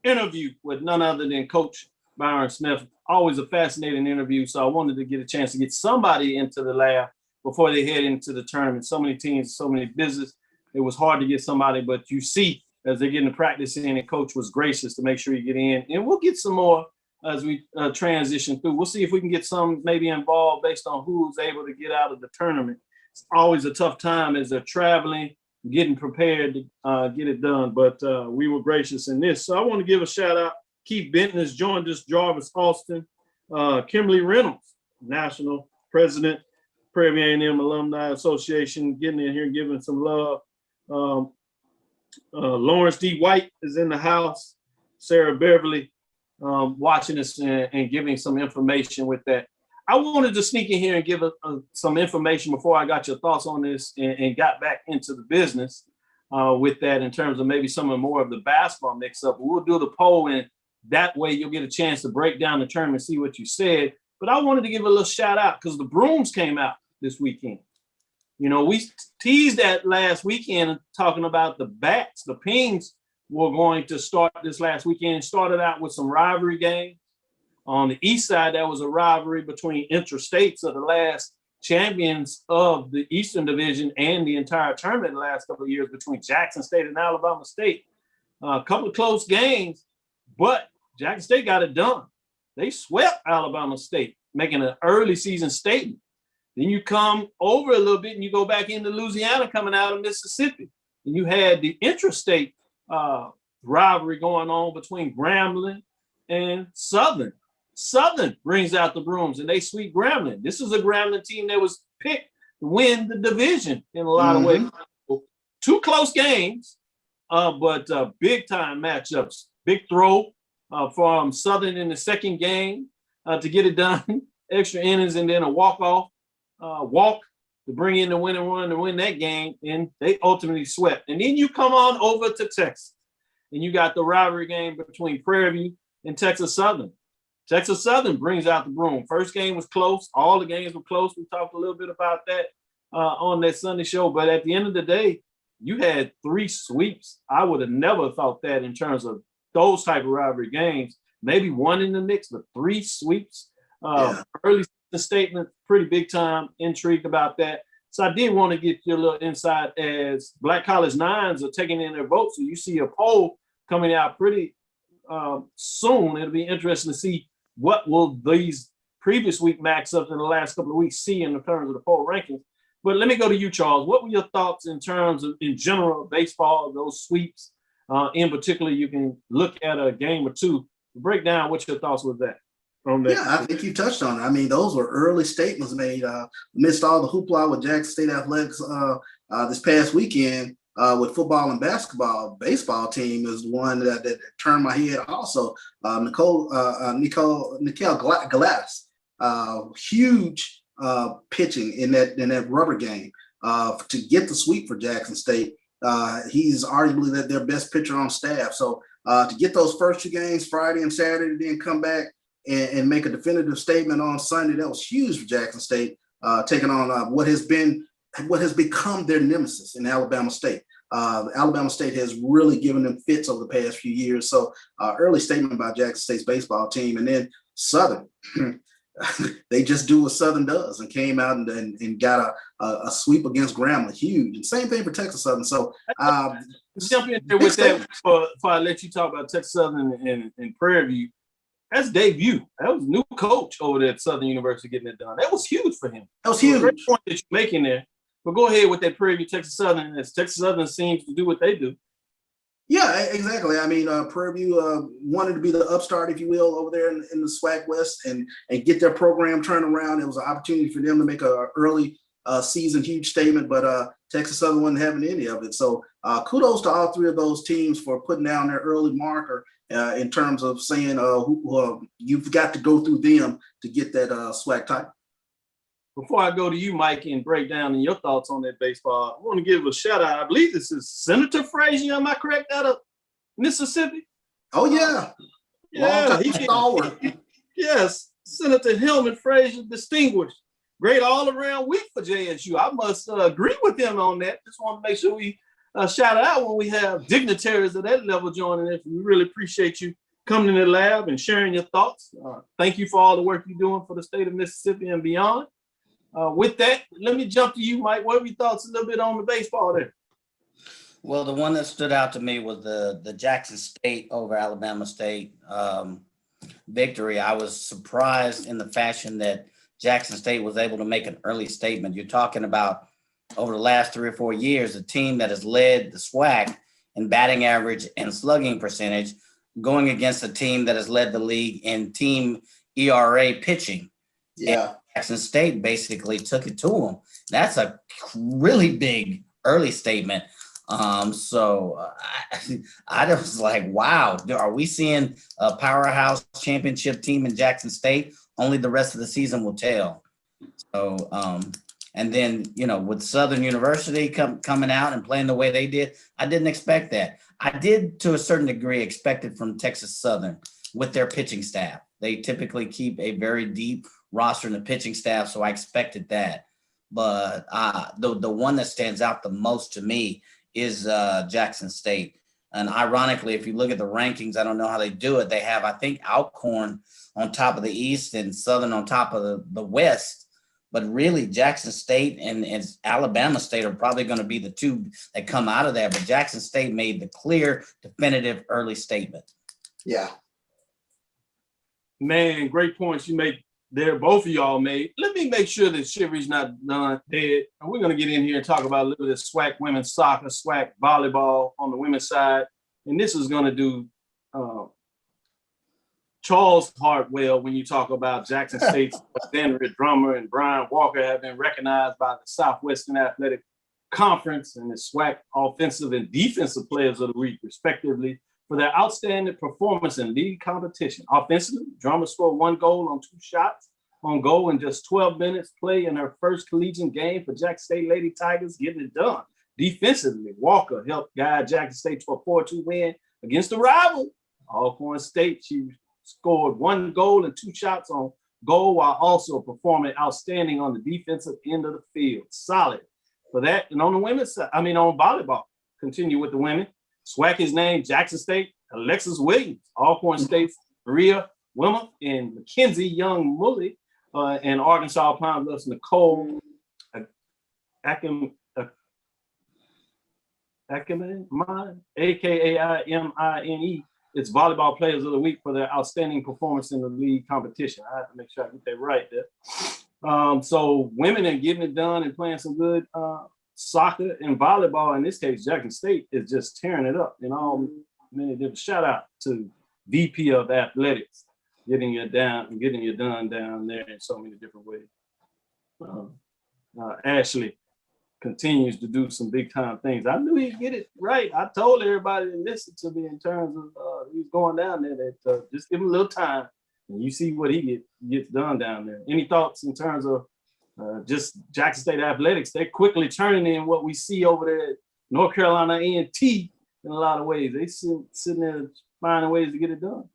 Speaker 8: interview with none other than Coach Byron Smith. Always a fascinating interview, so I wanted to get a chance to get somebody into the lab before they head into the tournament. So many teams, so many business. It was hard to get somebody, but you see as they're getting the practice in, and Coach was gracious to make sure you get in. And we'll get some more as we transition through. We'll see if we can get some maybe involved based on who's able to get out of the tournament. It's always a tough time as they're traveling, getting prepared to get it done, but we were gracious in this. So I want to give a shout out. Keith Benton has joined us, Jarvis Austin, Kimberly Reynolds, National President, Prairie A&M Alumni Association, getting in here, giving some love. Lawrence D. White is in the house, Sarah Beverly watching us and giving some information with that. I wanted to sneak in here and give some information before I got your thoughts on this and got back into the business with that in terms of maybe some more of the basketball mix-up. We'll do the poll, and that way you'll get a chance to break down the tournament and see what you said. But I wanted to give a little shout out because the brooms came out this weekend. You know, we teased that last weekend talking about the bats. The Pings were going to start this last weekend and started out with some rivalry games. On the east side, that was a rivalry between interstates of the last champions of the Eastern Division and the entire tournament the last couple of years between Jackson State and Alabama State. A couple of close games, but Jackson State got it done. they swept Alabama State, making an early season statement. Then you come over a little bit and you go back into Louisiana coming out of Mississippi. And you had the intrastate rivalry going on between Grambling and Southern. Southern brings out the brooms and they sweep Grambling. This is a Grambling team that was picked to win the division in a lot of ways. 2 close games, but big time matchups. Big throw from Southern in the second game to get it done. Extra innings and then a walk to bring in the winning run to win that game, and they ultimately swept. And then you come on over to Texas, and you got the rivalry game between Prairie and Texas Southern. Texas Southern brings out the broom. First game was close. All the games were close. We talked a little bit about that on that Sunday show, but at the end of the day, you had 3 sweeps. I would have never thought that in terms of those type of rivalry games. Maybe 1 in the mix, but 3 sweeps. Early statement, pretty big time. Intrigued about that. So I did want to get your little insight as Black College Nines are taking in their votes. So you see a poll coming out pretty soon. It'll be interesting to see what will these previous week matchups in the last couple of weeks see in terms of the poll rankings. But let me go to you, Charles. What were your thoughts in terms of, in general, baseball, those sweeps? In particular, you can look at a game or two. Break down what your thoughts with that.
Speaker 9: Yeah, I think you touched on it. I mean, those were early statements made amidst all the hoopla with Jackson State Athletics this past weekend with football and basketball. Baseball team is one that turned my head also. Nicole Glass, huge pitching in that rubber game to get the sweep for Jackson State. He's arguably their best pitcher on staff. So to get those first 2 games, Friday and Saturday, then come back and make a definitive statement on Sunday, that was huge for Jackson State, taking on what has become their nemesis in Alabama State. Alabama State has really given them fits over the past few years. So early statement about Jackson State's baseball team. And then Southern, they just do what Southern does and came out and got a sweep against Grambling, huge. And same thing for Texas Southern. So
Speaker 8: jump in there with that before I let you talk about Texas Southern and Prairie View. That's debut. That was new coach over there at Southern University getting it done. That was huge for him.
Speaker 9: That was huge.
Speaker 8: Great point that you're making there. But go ahead with that Prairie View, Texas Southern, as Texas Southern seems to do what they do.
Speaker 9: Yeah, exactly. I mean, Prairie View wanted to be the upstart, if you will, over there in the SWAC West and get their program turned around. It was an opportunity for them to make an early season huge statement, but Texas Southern wasn't having any of it. So kudos to all 3 of those teams for putting down their early marker in terms of saying you've got to go through them to get that SWAC title.
Speaker 8: Before I go to you, Mike, and break down your thoughts on that baseball, I want to give a shout out. I believe this is Senator Frazier, am I correct, out of Mississippi?
Speaker 9: Oh, yeah.
Speaker 8: Yeah. Yes, Senator Hillman Frazier, distinguished. Great all-around week for JSU. I must agree with him on that. Just want to make sure we shout out when we have dignitaries at that level joining us. We really appreciate you coming in the lab and sharing your thoughts. Thank you for all the work you're doing for the state of Mississippi and beyond. With that, let me jump to you, Mike. What are your thoughts a little bit on the baseball there?
Speaker 10: Well, the one that stood out to me was the Jackson State over Alabama State victory. I was surprised in the fashion that Jackson State was able to make an early statement. You're talking about over the last 3 or 4 years, a team that has led the SWAC in batting average and slugging percentage, going against a team that has led the league in team ERA pitching.
Speaker 9: Yeah.
Speaker 10: And Jackson State basically took it to them. That's a really big early statement. So I was like, wow, are we seeing a powerhouse championship team in Jackson State? Only the rest of the season will tell. So, and then, with Southern University coming out and playing the way they did, I didn't expect that. I did, to a certain degree, expect it from Texas Southern with their pitching staff. They typically keep a very deep roster in the pitching staff, so I expected that. But the one that stands out the most to me is Jackson State. And ironically, if you look at the rankings, I don't know how they do it. They have, I think, Alcorn on top of the East and Southern on top of the West. But really, Jackson State and Alabama State are probably going to be the 2 that come out of there. But Jackson State made the clear, definitive early statement.
Speaker 9: Yeah.
Speaker 8: Man, great points you make there. Both of y'all made. Let me make sure that Shivery's not done dead. And we're going to get in here and talk about a little bit of SWAC women's soccer, SWAC volleyball on the women's side. And this is going to do Charles Hartwell when you talk about Jackson State's Denver Drummer and Brian Walker have been recognized by the Southwestern Athletic Conference and the SWAC Offensive and Defensive Players of the Week, respectively, for their outstanding performance in league competition. Offensively, Drummer scored 1 goal on 2 shots on goal in just 12 minutes play in her first collegiate game for Jackson State Lady Tigers, getting it done. Defensively, Walker helped guide Jackson State to a 4-2 win against the rival, Alcorn State. She scored 1 goal and 2 shots on goal while also performing outstanding on the defensive end of the field. Solid for that. And on the women's side, on volleyball, continue with the women. SWAC is named Jackson State Alexis Williams, Alcorn State's Maria Wilmer, and Mackenzie Young Mully, and Arkansas Pine Bluff's Nicole Ackerman, Akaimine. It's volleyball players of the week for their outstanding performance in the league competition. I have to make sure I get that right there. So women are getting it done and playing some good soccer and volleyball. In this case, Jackson State is just tearing it up. Many different shout out to VP of Athletics, getting you done down there in so many different ways. Ashley continues to do some big time things. I knew he'd get it right. I told everybody to listen to me in terms of he's going down there that just give him a little time and you see what he gets done down there. Any thoughts in terms of just Jackson State Athletics? They're quickly turning in what we see over there at North Carolina A&T in a lot of ways. They sitting there finding ways to get it done.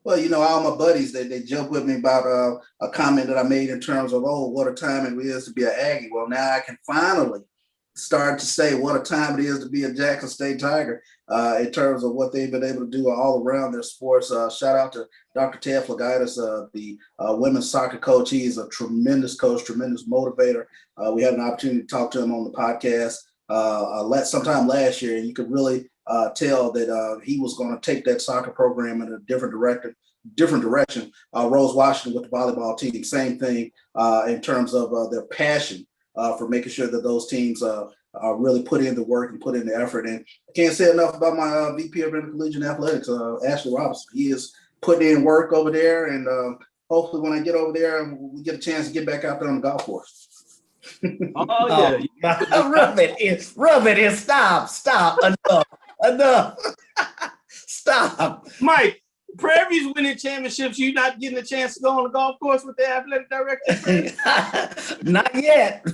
Speaker 9: Well, all my buddies, they joke with me about a comment that I made in terms of, what a time it is to be an Aggie. Well, now I can finally start to say what a time it is to be a Jackson State Tiger in terms of what they've been able to do all around their sports. Shout out to Dr. Ted Flagaitis, the women's soccer coach. He is a tremendous coach, tremendous motivator. We had an opportunity to talk to him on the podcast sometime last year, and you could really tell that he was going to take that soccer program in a different direction. Rose Washington with the volleyball team, same thing in terms of their passion for making sure that those teams really put in the work and put in the effort. And I can't say enough about my VP of Intercollegiate Athletics, Ashley Robinson. He is putting in work over there, and hopefully when I get over there, we get a chance to get back out there on the golf course.
Speaker 10: Oh yeah. Rub it in. Stop. Enough. Stop.
Speaker 8: Mike, Prairie's winning championships. You not getting a chance to go on the golf course with the athletic director?
Speaker 10: Not yet.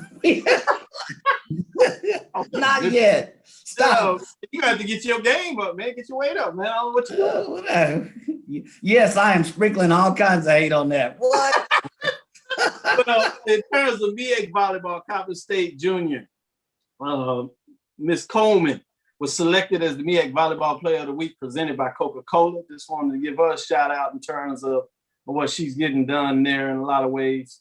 Speaker 10: Not yet. Stop.
Speaker 8: You have to get your game up, man. Get your weight up, man. I don't know what you're
Speaker 10: doing. Yes, I am sprinkling all kinds of hate on that. What?
Speaker 8: Well, in terms of MEAC volleyball, Copper State Junior, Miss Coleman was selected as the MEAC Volleyball Player of the Week presented by Coca-Cola. Just wanted to give her a shout out in terms of what she's getting done there in a lot of ways.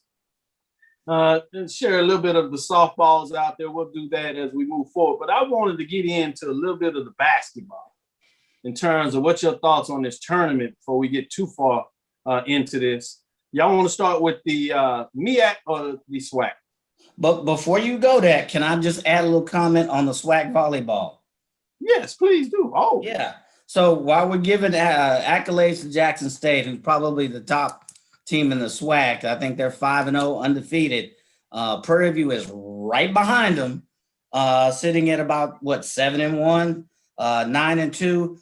Speaker 8: And share a little bit of the softballs out there. We'll do that as we move forward. But I wanted to get into a little bit of the basketball in terms of what's your thoughts on this tournament before we get too far into this. Y'all want to start with the MEAC or the SWAC?
Speaker 10: But before you go there, can I just add a little comment on the SWAC volleyball?
Speaker 8: Yes, please do. Oh,
Speaker 10: yeah. So while we're giving accolades to Jackson State, who's probably the top team in the SWAC, I think they're 5-0 undefeated. Prairie View is right behind them, sitting at about 7-1, 9-2.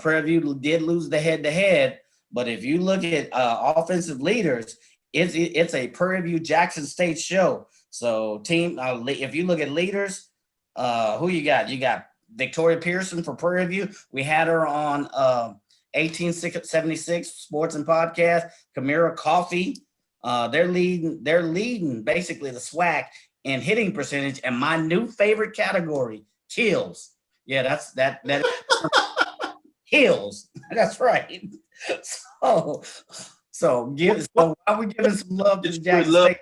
Speaker 10: Prairie View did lose the head-to-head, but if you look at offensive leaders, it's a Prairie View Jackson State show. So team, if you look at leaders, who you got? You got Victoria Pearson for Prairie View. We had her on 1876 Sports and Podcast. Kamira Coffey. They're leading basically the SWAC in hitting percentage. And my new favorite category, kills. Yeah, that's that kills. That's right. So while we're giving some love to the Jackson State,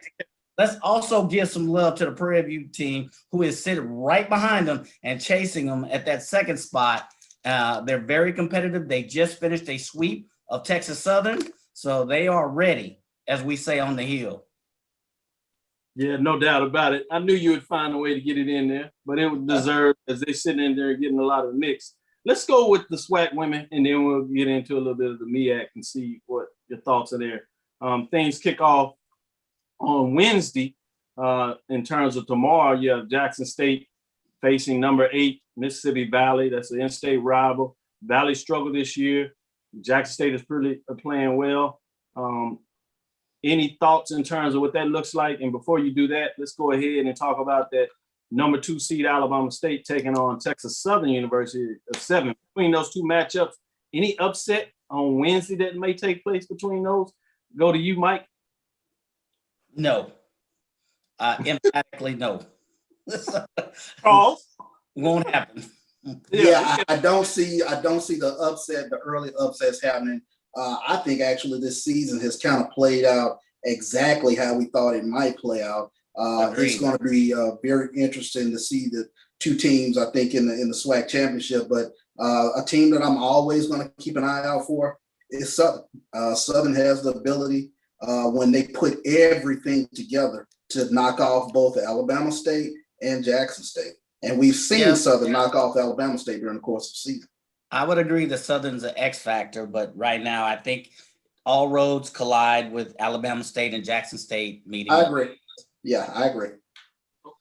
Speaker 10: let's also give some love to the Prairie View team, who is sitting right behind them and chasing them at that second spot. They're very competitive. They just finished a sweep of Texas Southern. So they are ready, as we say on the Hill.
Speaker 8: Yeah, no doubt about it. I knew you would find a way to get it in there, but it would deserve as they sitting in there getting a lot of mix. Let's go with the SWAC women, and then we'll get into a little bit of the MEAC and see what your thoughts are there. Things kick off on Wednesday. In terms of tomorrow, you have Jackson State facing number 8 Mississippi Valley. That's an in-state rival. Valley struggled this year. Jackson State is really playing well. Any thoughts in terms of what that looks like? And before you do that, let's go ahead and talk about that number 2 seed Alabama State taking on Texas Southern University of 7. Between those two matchups, any upset on Wednesday that may take place between those? Go to you, Mike.
Speaker 10: No. Emphatically no.
Speaker 8: Charles?
Speaker 10: Won't happen.
Speaker 9: Yeah, I don't see the early upsets happening. I think actually this season has kind of played out exactly how we thought it might play out. It's going to be very interesting to see the two teams, I think, in the SWAC championship. But a team that I'm always going to keep an eye out for is Southern. Southern has the ability when they put everything together to knock off both Alabama State and Jackson State. And we've seen Southern knock off Alabama State during the course of the season.
Speaker 10: I would agree that Southern's an X factor, but right now I think all roads collide with Alabama State and Jackson State meeting.
Speaker 9: I agree. Yeah, I agree.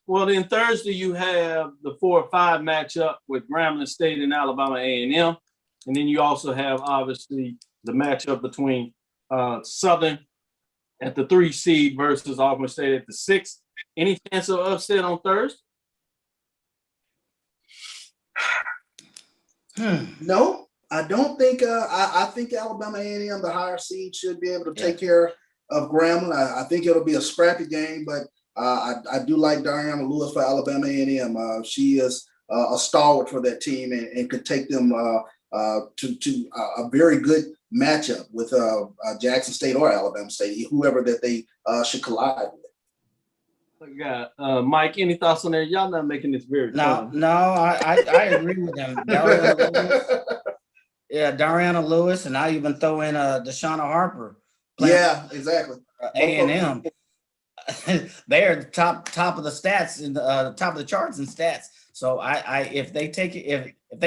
Speaker 8: Well, then Thursday you have the 4-5 matchup with Grambling State and Alabama A&M. And then you also have, obviously, the matchup between Southern at the 3 seed versus Auburn State at the 6. Any chance of upset on Thursday?
Speaker 9: No, I don't think. I think Alabama A&M, the higher seed, should be able to take care of Grambling. I think it'll be a scrappy game, but I do like Diana Lewis for Alabama A&M. She is a stalwart for that team and could take them to a very good matchup with Jackson State or Alabama State, whoever that they should collide with.
Speaker 8: Mike, any thoughts on that? Y'all not making this very fun.
Speaker 10: No, I agree with them. Dariana Lewis, and I even throw in Deshauna Harper.
Speaker 9: Yeah, exactly.
Speaker 10: A&M. They're top of the stats in the top of the charts in stats. So if they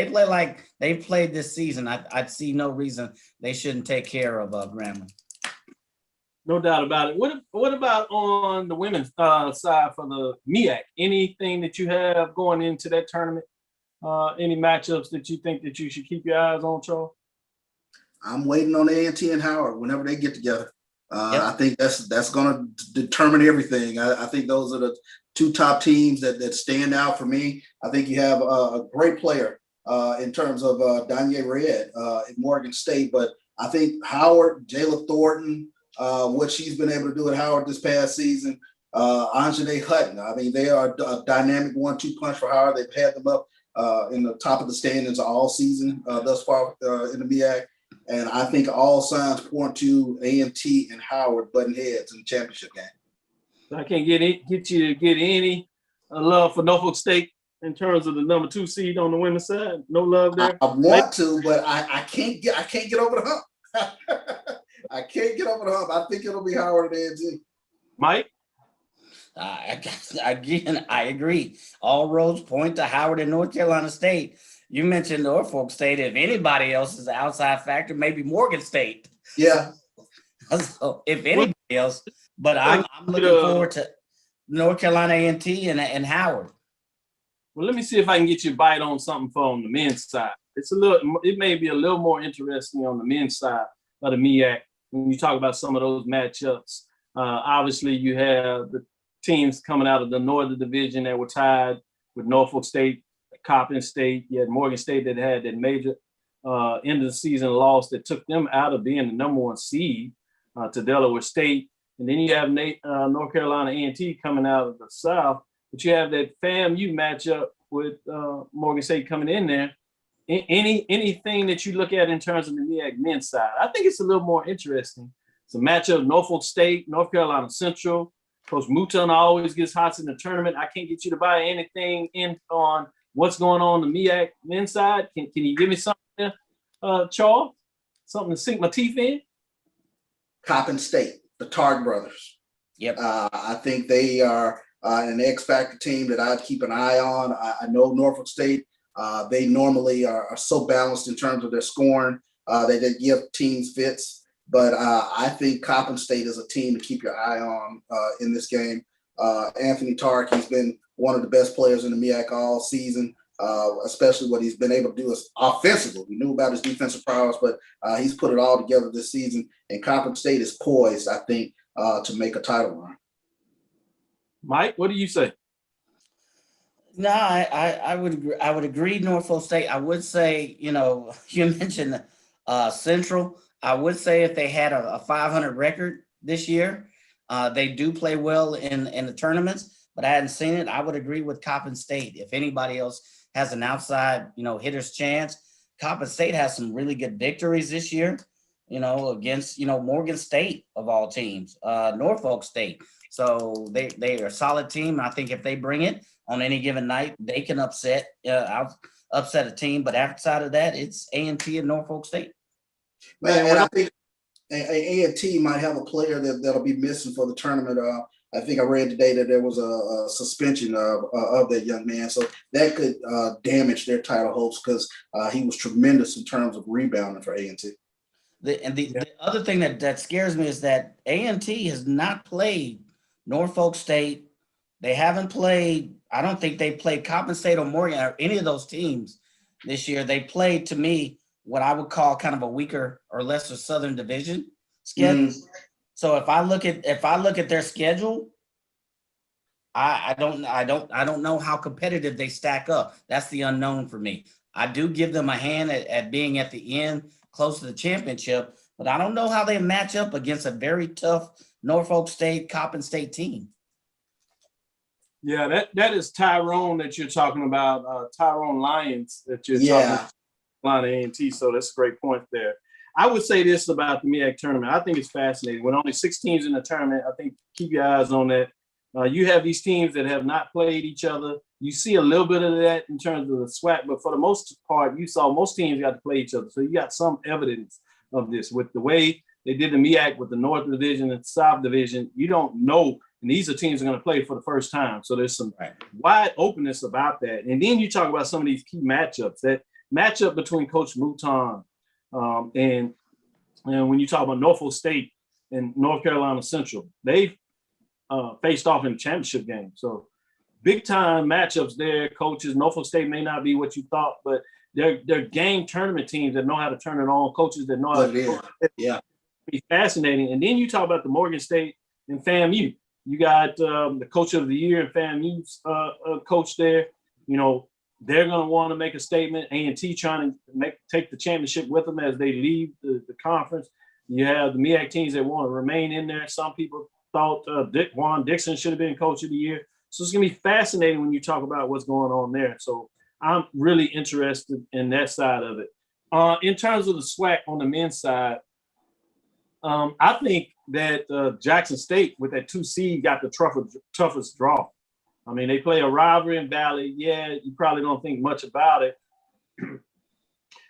Speaker 10: play like they've played this season, I'd see no reason they shouldn't take care of Grambling.
Speaker 8: No doubt about it. What about on the women's side for the MEAC? Anything that you have going into that tournament? Any matchups that you think that you should keep your eyes on, Charles?
Speaker 9: I'm waiting on A&T and Howard whenever they get together. I think that's going to determine everything. I think those are the two top teams that stand out for me. I think you have a great player in terms of Danye Red at Morgan State, but I think Howard, Jayla Thornton, what she's been able to do at Howard this past season, Anjanae Hutton. I mean, they are a dynamic 1-2 punch for Howard. They've had them up in the top of the standings all season thus far in the MEAC. And I think all signs point to A&T and Howard butting heads in the championship game.
Speaker 8: I can't get you to get any love for Norfolk State in terms of the number 2 seed on the women's side. No love there.
Speaker 9: I want to, but I can't get over the hump. I can't get over the hump. I think it'll be Howard at A&T.
Speaker 8: Mike?
Speaker 10: Again, I agree. All roads point to Howard and North Carolina State. You mentioned Norfolk State. If anybody else is an outside factor, maybe Morgan State.
Speaker 9: Yeah.
Speaker 10: So if anybody else, but I'm looking forward to North Carolina A&T and Howard.
Speaker 8: Well, let me see if I can get you a bite on something on the men's side. It may be a little more interesting on the men's side of the MEAC when you talk about some of those matchups. Obviously, you have the teams coming out of the Northern Division that were tied with Norfolk State, Coppin State. You had Morgan State that had that major end of the season loss that took them out of being the number 1 seed to Delaware State. And then you have North Carolina A&T coming out of the South, but you have that FAMU matchup with Morgan State coming in there. Anything that you look at in terms of the MEAC men's side, I think it's a little more interesting. It's a matchup of Norfolk State, North Carolina Central. Coach Mouton always gets hot in the tournament. I can't get you to buy anything in on what's going on the MEAC men's side. Can you give me something, Charles? Something to sink my teeth in?
Speaker 9: Coppin State, the Tart brothers.
Speaker 10: Yep.
Speaker 9: I think they are an X factor team that I'd keep an eye on. I know Norfolk State. They normally are so balanced in terms of their scoring. They give teams fits, but I think Coppin State is a team to keep your eye on in this game. Anthony Tark, he's been one of the best players in the MEAC all season, especially what he's been able to do is offensively. We knew about his defensive prowess, but he's put it all together this season. And Coppin State is poised, I think, to make a title run.
Speaker 8: Mike, what do you say?
Speaker 10: No, I would agree. I would agree. Norfolk State. I would say, you mentioned Central. I would say if they had a 500 record this year, they do play well in the tournaments. But I hadn't seen it. I would agree with Coppin State. If anybody else has an outside, hitter's chance, Coppin State has some really good victories this year. Against Morgan State of all teams, Norfolk State. So they are a solid team. I think if they bring it on any given night, they can upset a team. But outside of that, it's A&T and Norfolk State.
Speaker 9: Man, and I think A&T might have a player that'll be missing for the tournament. I think I read today that there was a suspension of that young man, so that could damage their title hopes because he was tremendous in terms of rebounding for A&T.
Speaker 10: The other thing that scares me is that A&T has not played Norfolk State. They haven't played. I don't think they played Coppin State or Morgan or any of those teams this year. They played, to me, what I would call kind of a weaker or lesser Southern Division schedule. So if I look at their schedule, I don't know how competitive they stack up. That's the unknown for me. I do give them a hand at being at the end, close to the championship, but I don't know how they match up against a very tough Norfolk State, Coppin State team.
Speaker 8: Yeah, that is Tyrone that you're talking about, Tyrone Lyons that you're talking about, Atlanta A&T, so that's a great point there. I would say this about the MEAC tournament. I think it's fascinating. With only 6 teams in the tournament, I think keep your eyes on that. You have these teams that have not played each other. You see a little bit of that in terms of the SWAC, but for the most part, you saw most teams got to play each other. So you got some evidence of this. With the way they did the MEAC with the North Division and South Division, you don't know. And these are teams that are going to play for the first time. So there's some wide openness about that. And then you talk about some of these key matchups. That matchup between Coach Mouton and when you talk about Norfolk State and North Carolina Central, they've faced off in the championship game. So big time matchups there, coaches. Norfolk State may not be what you thought, but they're game tournament teams that know how to turn it on, coaches that know how to be fascinating. And then you talk about the Morgan State and FAMU. You got the coach of the year and FAMU's coach there. They're going to want to make a statement. A&T trying to take the championship with them as they leave the conference. You have the MEAC teams that want to remain in there. Some people thought Juan Dixon should have been coach of the year. So it's going to be fascinating when you talk about what's going on there. So I'm really interested in that side of it. In terms of the SWAC on the men's side, I think that Jackson State with that 2 seed got the toughest draw. I mean, they play a rivalry in Valley. Yeah, you probably don't think much about it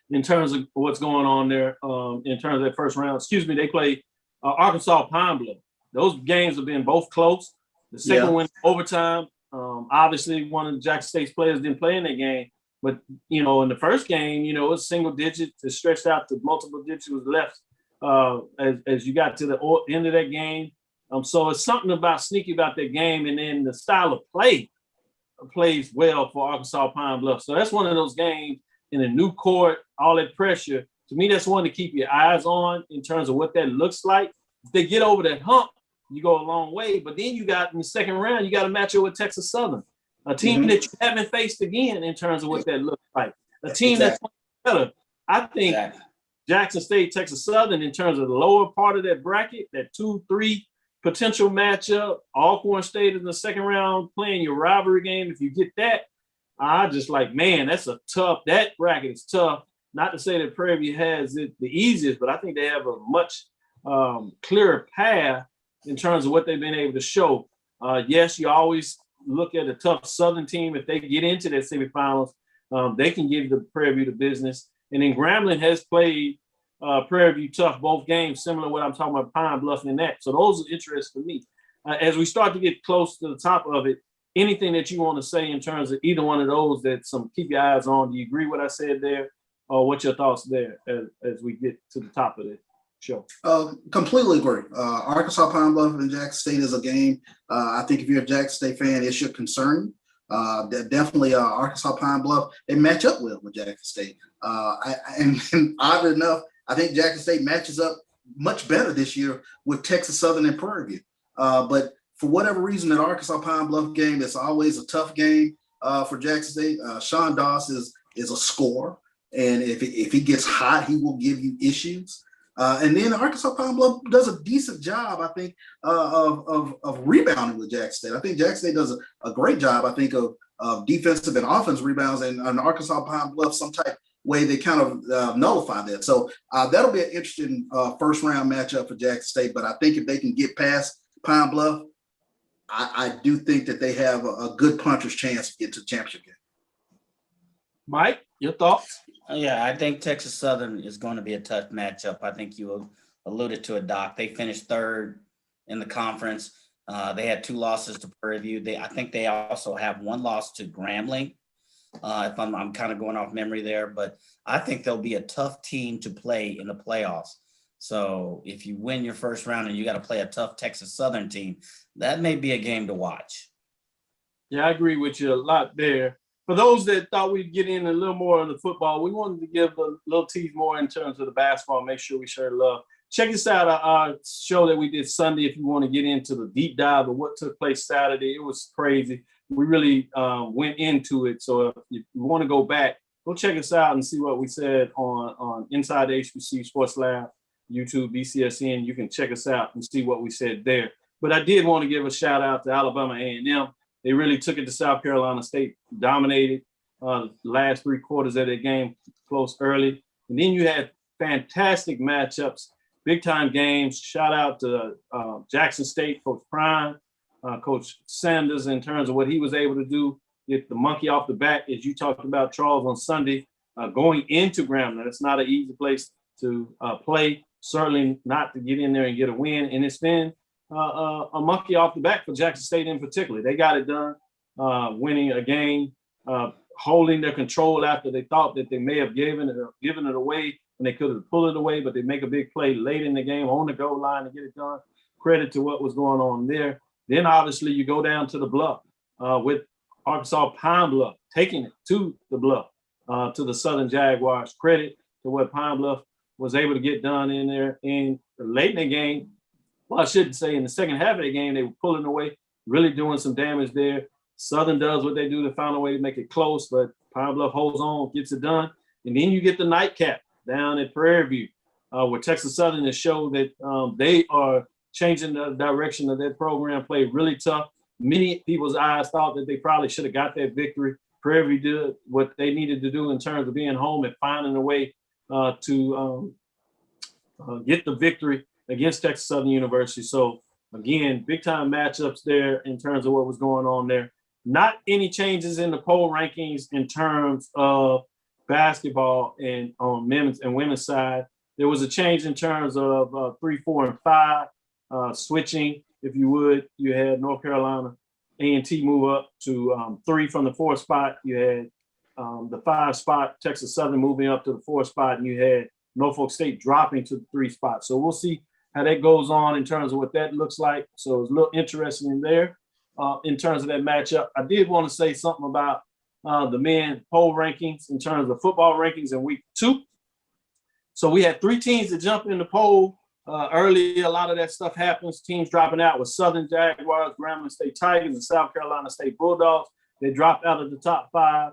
Speaker 8: in terms of what's going on there in terms of that first round. They play Arkansas Pine Bluff. Those games have been both close. The second one, overtime. Obviously, one of Jackson State's players didn't play in that game. But, in the first game, it was single digits. It stretched out to multiple digits was left as you got to the end of that game. So it's something sneaky about that game. And then the style of play plays well for Arkansas Pine Bluff. So that's one of those games in a new court, all that pressure. To me, that's one to keep your eyes on in terms of what that looks like. If they get over that hump, you go a long way. But then you got in the second round, you got to match it with Texas Southern, a team that you haven't faced again in terms of what that looks like. A team that's better. I think Jackson State, Texas Southern, in terms of the lower part of that bracket, that 2-3 potential matchup, Alcorn State in the second round playing your rivalry game. If you get that, I just that's that bracket is tough. Not to say that Prairie has it the easiest, but I think they have a much clearer path in terms of what they've been able to show. Yes, you always look at a tough Southern team. If they get into that semifinals, they can give the Prairie the business. And then Grambling has played Prairie View tough, both games, similar to what I'm talking about, Pine Bluff and that. So those are interesting to me. As we start to get close to the top of it, anything that you want to say in terms of either one of those that keep your eyes on? Do you agree with what I said there? Or what's your thoughts there as we get to the top of the show?
Speaker 9: Completely agree. Arkansas Pine Bluff and Jackson State is a game. I think if you're a Jackson State fan, it should concern you. Definitely Arkansas Pine Bluff, they match up with Jackson State. And oddly enough, I think Jackson State matches up much better this year with Texas Southern and Prairie View. But for whatever reason, that Arkansas Pine Bluff game, it's always a tough game for Jackson State. Sean Doss is a scorer. And if he gets hot, he will give you issues. And then Arkansas Pine Bluff does a decent job, I think, of rebounding with Jackson State. I think Jackson State does a great job, I think, of defensive and offensive rebounds, and Arkansas Pine Bluff, some type way they kind of nullify that. So that'll be an interesting first round matchup for Jackson State. But I think if they can get past Pine Bluff, I do think that they have a good puncher's chance to get to the championship game.
Speaker 8: Mike, your thoughts?
Speaker 10: Yeah, I think Texas Southern is going to be a tough matchup. I think you alluded to it, Doc. They finished third in the conference. They had 2 losses to Prairie View. I think they also have 1 loss to Grambling. If I'm kind of going off memory there, but I think they'll be a tough team to play in the playoffs. So if you win your first round and you got to play a tough Texas Southern team, that may be a game to watch.
Speaker 8: Yeah, I agree with you a lot there. For those that thought we'd get in a little more of the football, we wanted to give a little tease more in terms of the basketball, make sure we share love. Check this out, our show that we did Sunday, if you want to get into the deep dive of what took place Saturday. It was crazy. We really went into it. So if you want to go back, go check us out and see what we said on Inside the HBCU Sports Lab, YouTube, BCSN. You can check us out and see what we said there. But I did want to give a shout out to Alabama A&M. They really took it to South Carolina State, dominated the last 3 quarters of that game, close early. And then you had fantastic matchups, big-time games. Shout out to Jackson State, Coach Prime, Coach Sanders, in terms of what he was able to do, get the monkey off the back, as you talked about, Charles, on Sunday, going into Grambling. It's not an easy place to play, certainly not to get in there and get a win. And it's been a monkey off the back for Jackson State in particular. They got it done, winning a game, holding their control after they thought that they may have given it away when they could have pulled it away, but they make a big play late in the game on the goal line to get it done. Credit to what was going on there. Then obviously you go down to the Bluff with Arkansas Pine Bluff taking it to the Bluff, to the Southern Jaguars. Credit to what Pine Bluff was able to get done in there. And late in the game, well, I shouldn't say in the second half of the game, they were pulling away, really doing some damage there. Southern does what they do to find a way to make it close, but Pine Bluff holds on, gets it done. And then you get the nightcap down at Prairie View, where Texas Southern has showed that they are changing the direction of that program, played really tough. Many people's eyes thought that they probably should have got that victory. Prairie View did what they needed to do in terms of being home and finding a way to get the victory against Texas Southern University. So again, big time matchups there in terms of what was going on there. Not any changes in the poll rankings in terms of basketball and on men's and women's side. There was a change in terms of 3, 4, and 5 switching. If you would, you had North Carolina A&T move up to 3 from the 4th spot. You had the 5 spot, Texas Southern moving up to the 4th spot, and you had Norfolk State dropping to the 3 spot. So we'll see how that goes on in terms of what that looks like. So it's a little interesting in there in terms of that matchup. I did want to say something about the men poll rankings in terms of football rankings in week 2. So we had 3 teams that jumped in the poll early. A lot of that stuff happens. Teams dropping out with Southern Jaguars, Grambling State Tigers, and South Carolina State Bulldogs. They dropped out of the top 5.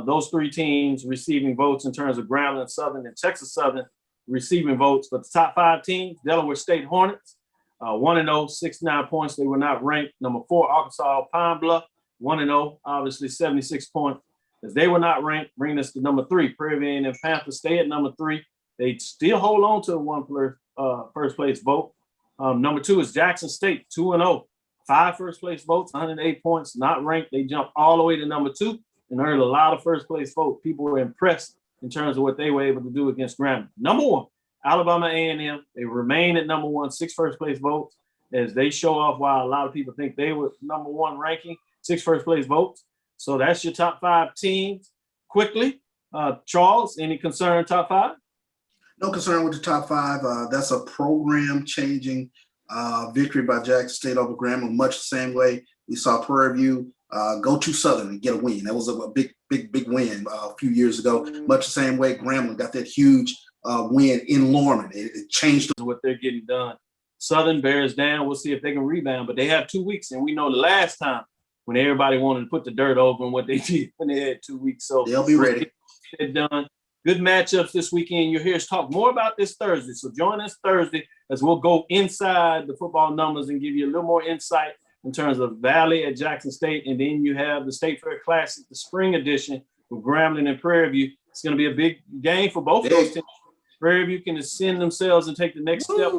Speaker 8: Those 3 teams receiving votes in terms of Grambling, Southern, and Texas Southern receiving votes. But the top 5 teams, Delaware State Hornets, 1-0, 69 points. They were not ranked. Number 4, Arkansas Pine Bluff, 1-0, obviously 76 points. As they were not ranked, bringing us to number 3, Prairie and Panthers stay at number 3. They still hold on to a first place vote. Number 2 is Jackson State, 2-0, 5 first place votes, 108 points, not ranked. They jumped all the way to number 2 and earned a lot of first place votes. People were impressed in terms of what they were able to do against Grambling. Number 1, Alabama A&M, they remain at number 1, 6 first place votes, as they show off why a lot of people think they were number 1 ranking, 6 first place votes. So that's your top 5 teams. Quickly, Charles, any concern top 5?
Speaker 9: No concern with the top 5. That's a program-changing victory by Jackson State over Grambling, much the same way we saw Prairie View go to Southern and get a win. That was a big win a few years ago. Much the same way Grambling got that huge win in Lorman. It changed
Speaker 8: what they're getting done. Southern bears down. We'll see if they can rebound, but they have 2 weeks, and we know the last time when everybody wanted to put the dirt over them, what they did when they had 2 weeks. So
Speaker 9: they'll be ready.
Speaker 8: Get done. Good matchups this weekend. You'll hear us talk more about this Thursday. So join us Thursday as we'll go inside the football numbers and give you a little more insight in terms of Valley at Jackson State. And then you have the State Fair Classic, the spring edition with Grambling and Prairie View. It's going to be a big game for both of those teams. Prairie View can ascend themselves and take the next step.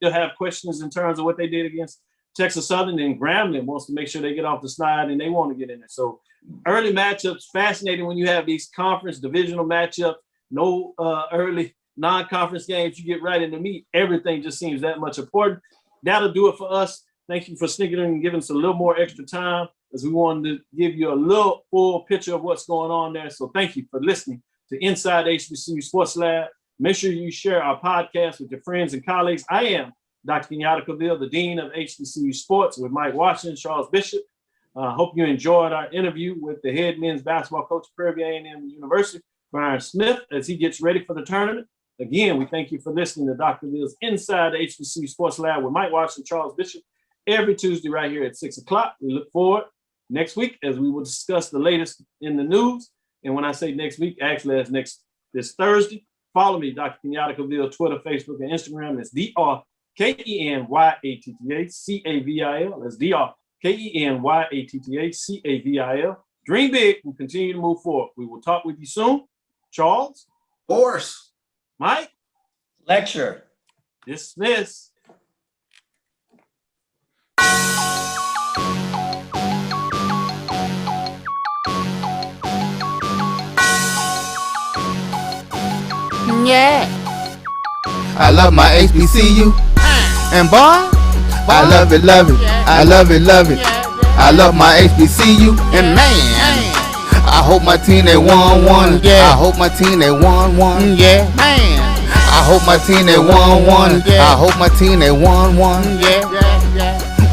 Speaker 8: They'll have questions in terms of what they did against Texas Southern, and Grambling wants to make sure they get off the snide and they want to get in there. So early matchups, fascinating when you have these conference divisional matchups. No early non-conference games. You get right in the meat. Everything just seems that much important. That'll do it for us. Thank you for sneaking in and giving us a little more extra time, as we wanted to give you a little full picture of what's going on there. So thank you for listening to Inside HBCU Sports Lab. Make sure you share our podcast with your friends and colleagues. I am Dr. Kenyatta Cavill, the Dean of HBCU Sports, with Mike Washington, Charles Bishop. Hope you enjoyed our interview with the head men's basketball coach of Prairie A&M University, Byron Smith, as he gets ready for the tournament. Again, we thank you for listening to Dr. Ville's Inside the HBCU Sports Lab with Mike Washington, Charles Bishop, every Tuesday right here at 6 o'clock. We look forward next week as we will discuss the latest in the news. And when I say next week, actually that's this Thursday. Follow me, Dr. Kenyatta Cavill, Twitter, Facebook, and Instagram. That's DrKenyattaCavil. That's DrKenyattaCavil. Dream big and continue to move forward. We will talk with you soon. Charles?
Speaker 9: Horse.
Speaker 8: Mike?
Speaker 10: Lecture.
Speaker 8: Dismiss.
Speaker 7: Yeah. I love my HBCU. And boy, I love it, love it. I love it, love it. I love my HBCU. And man, I hope my team they won. Yeah. I hope my team they won. Yeah. Man, I hope my team they won. I hope my team they won. Yeah.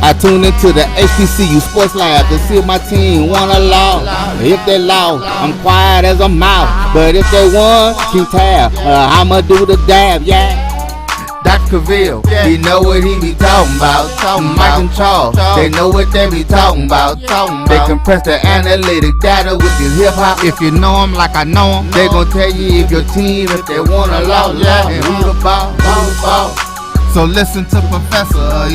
Speaker 7: I tune into the HBCU Sports Lab to see if my team won or lost. If they lost, I'm quiet as a mouse. But if they won, keep tab. I'ma do the dab, yeah. Dr. Cavill, he know what he be talking about. Mike and Charles, they know what they be talking about. They compress the analytic data with this hip hop. If you know them like I know them, they gon' tell you if your team, if they won or lost, and who the ball. So listen to Professor.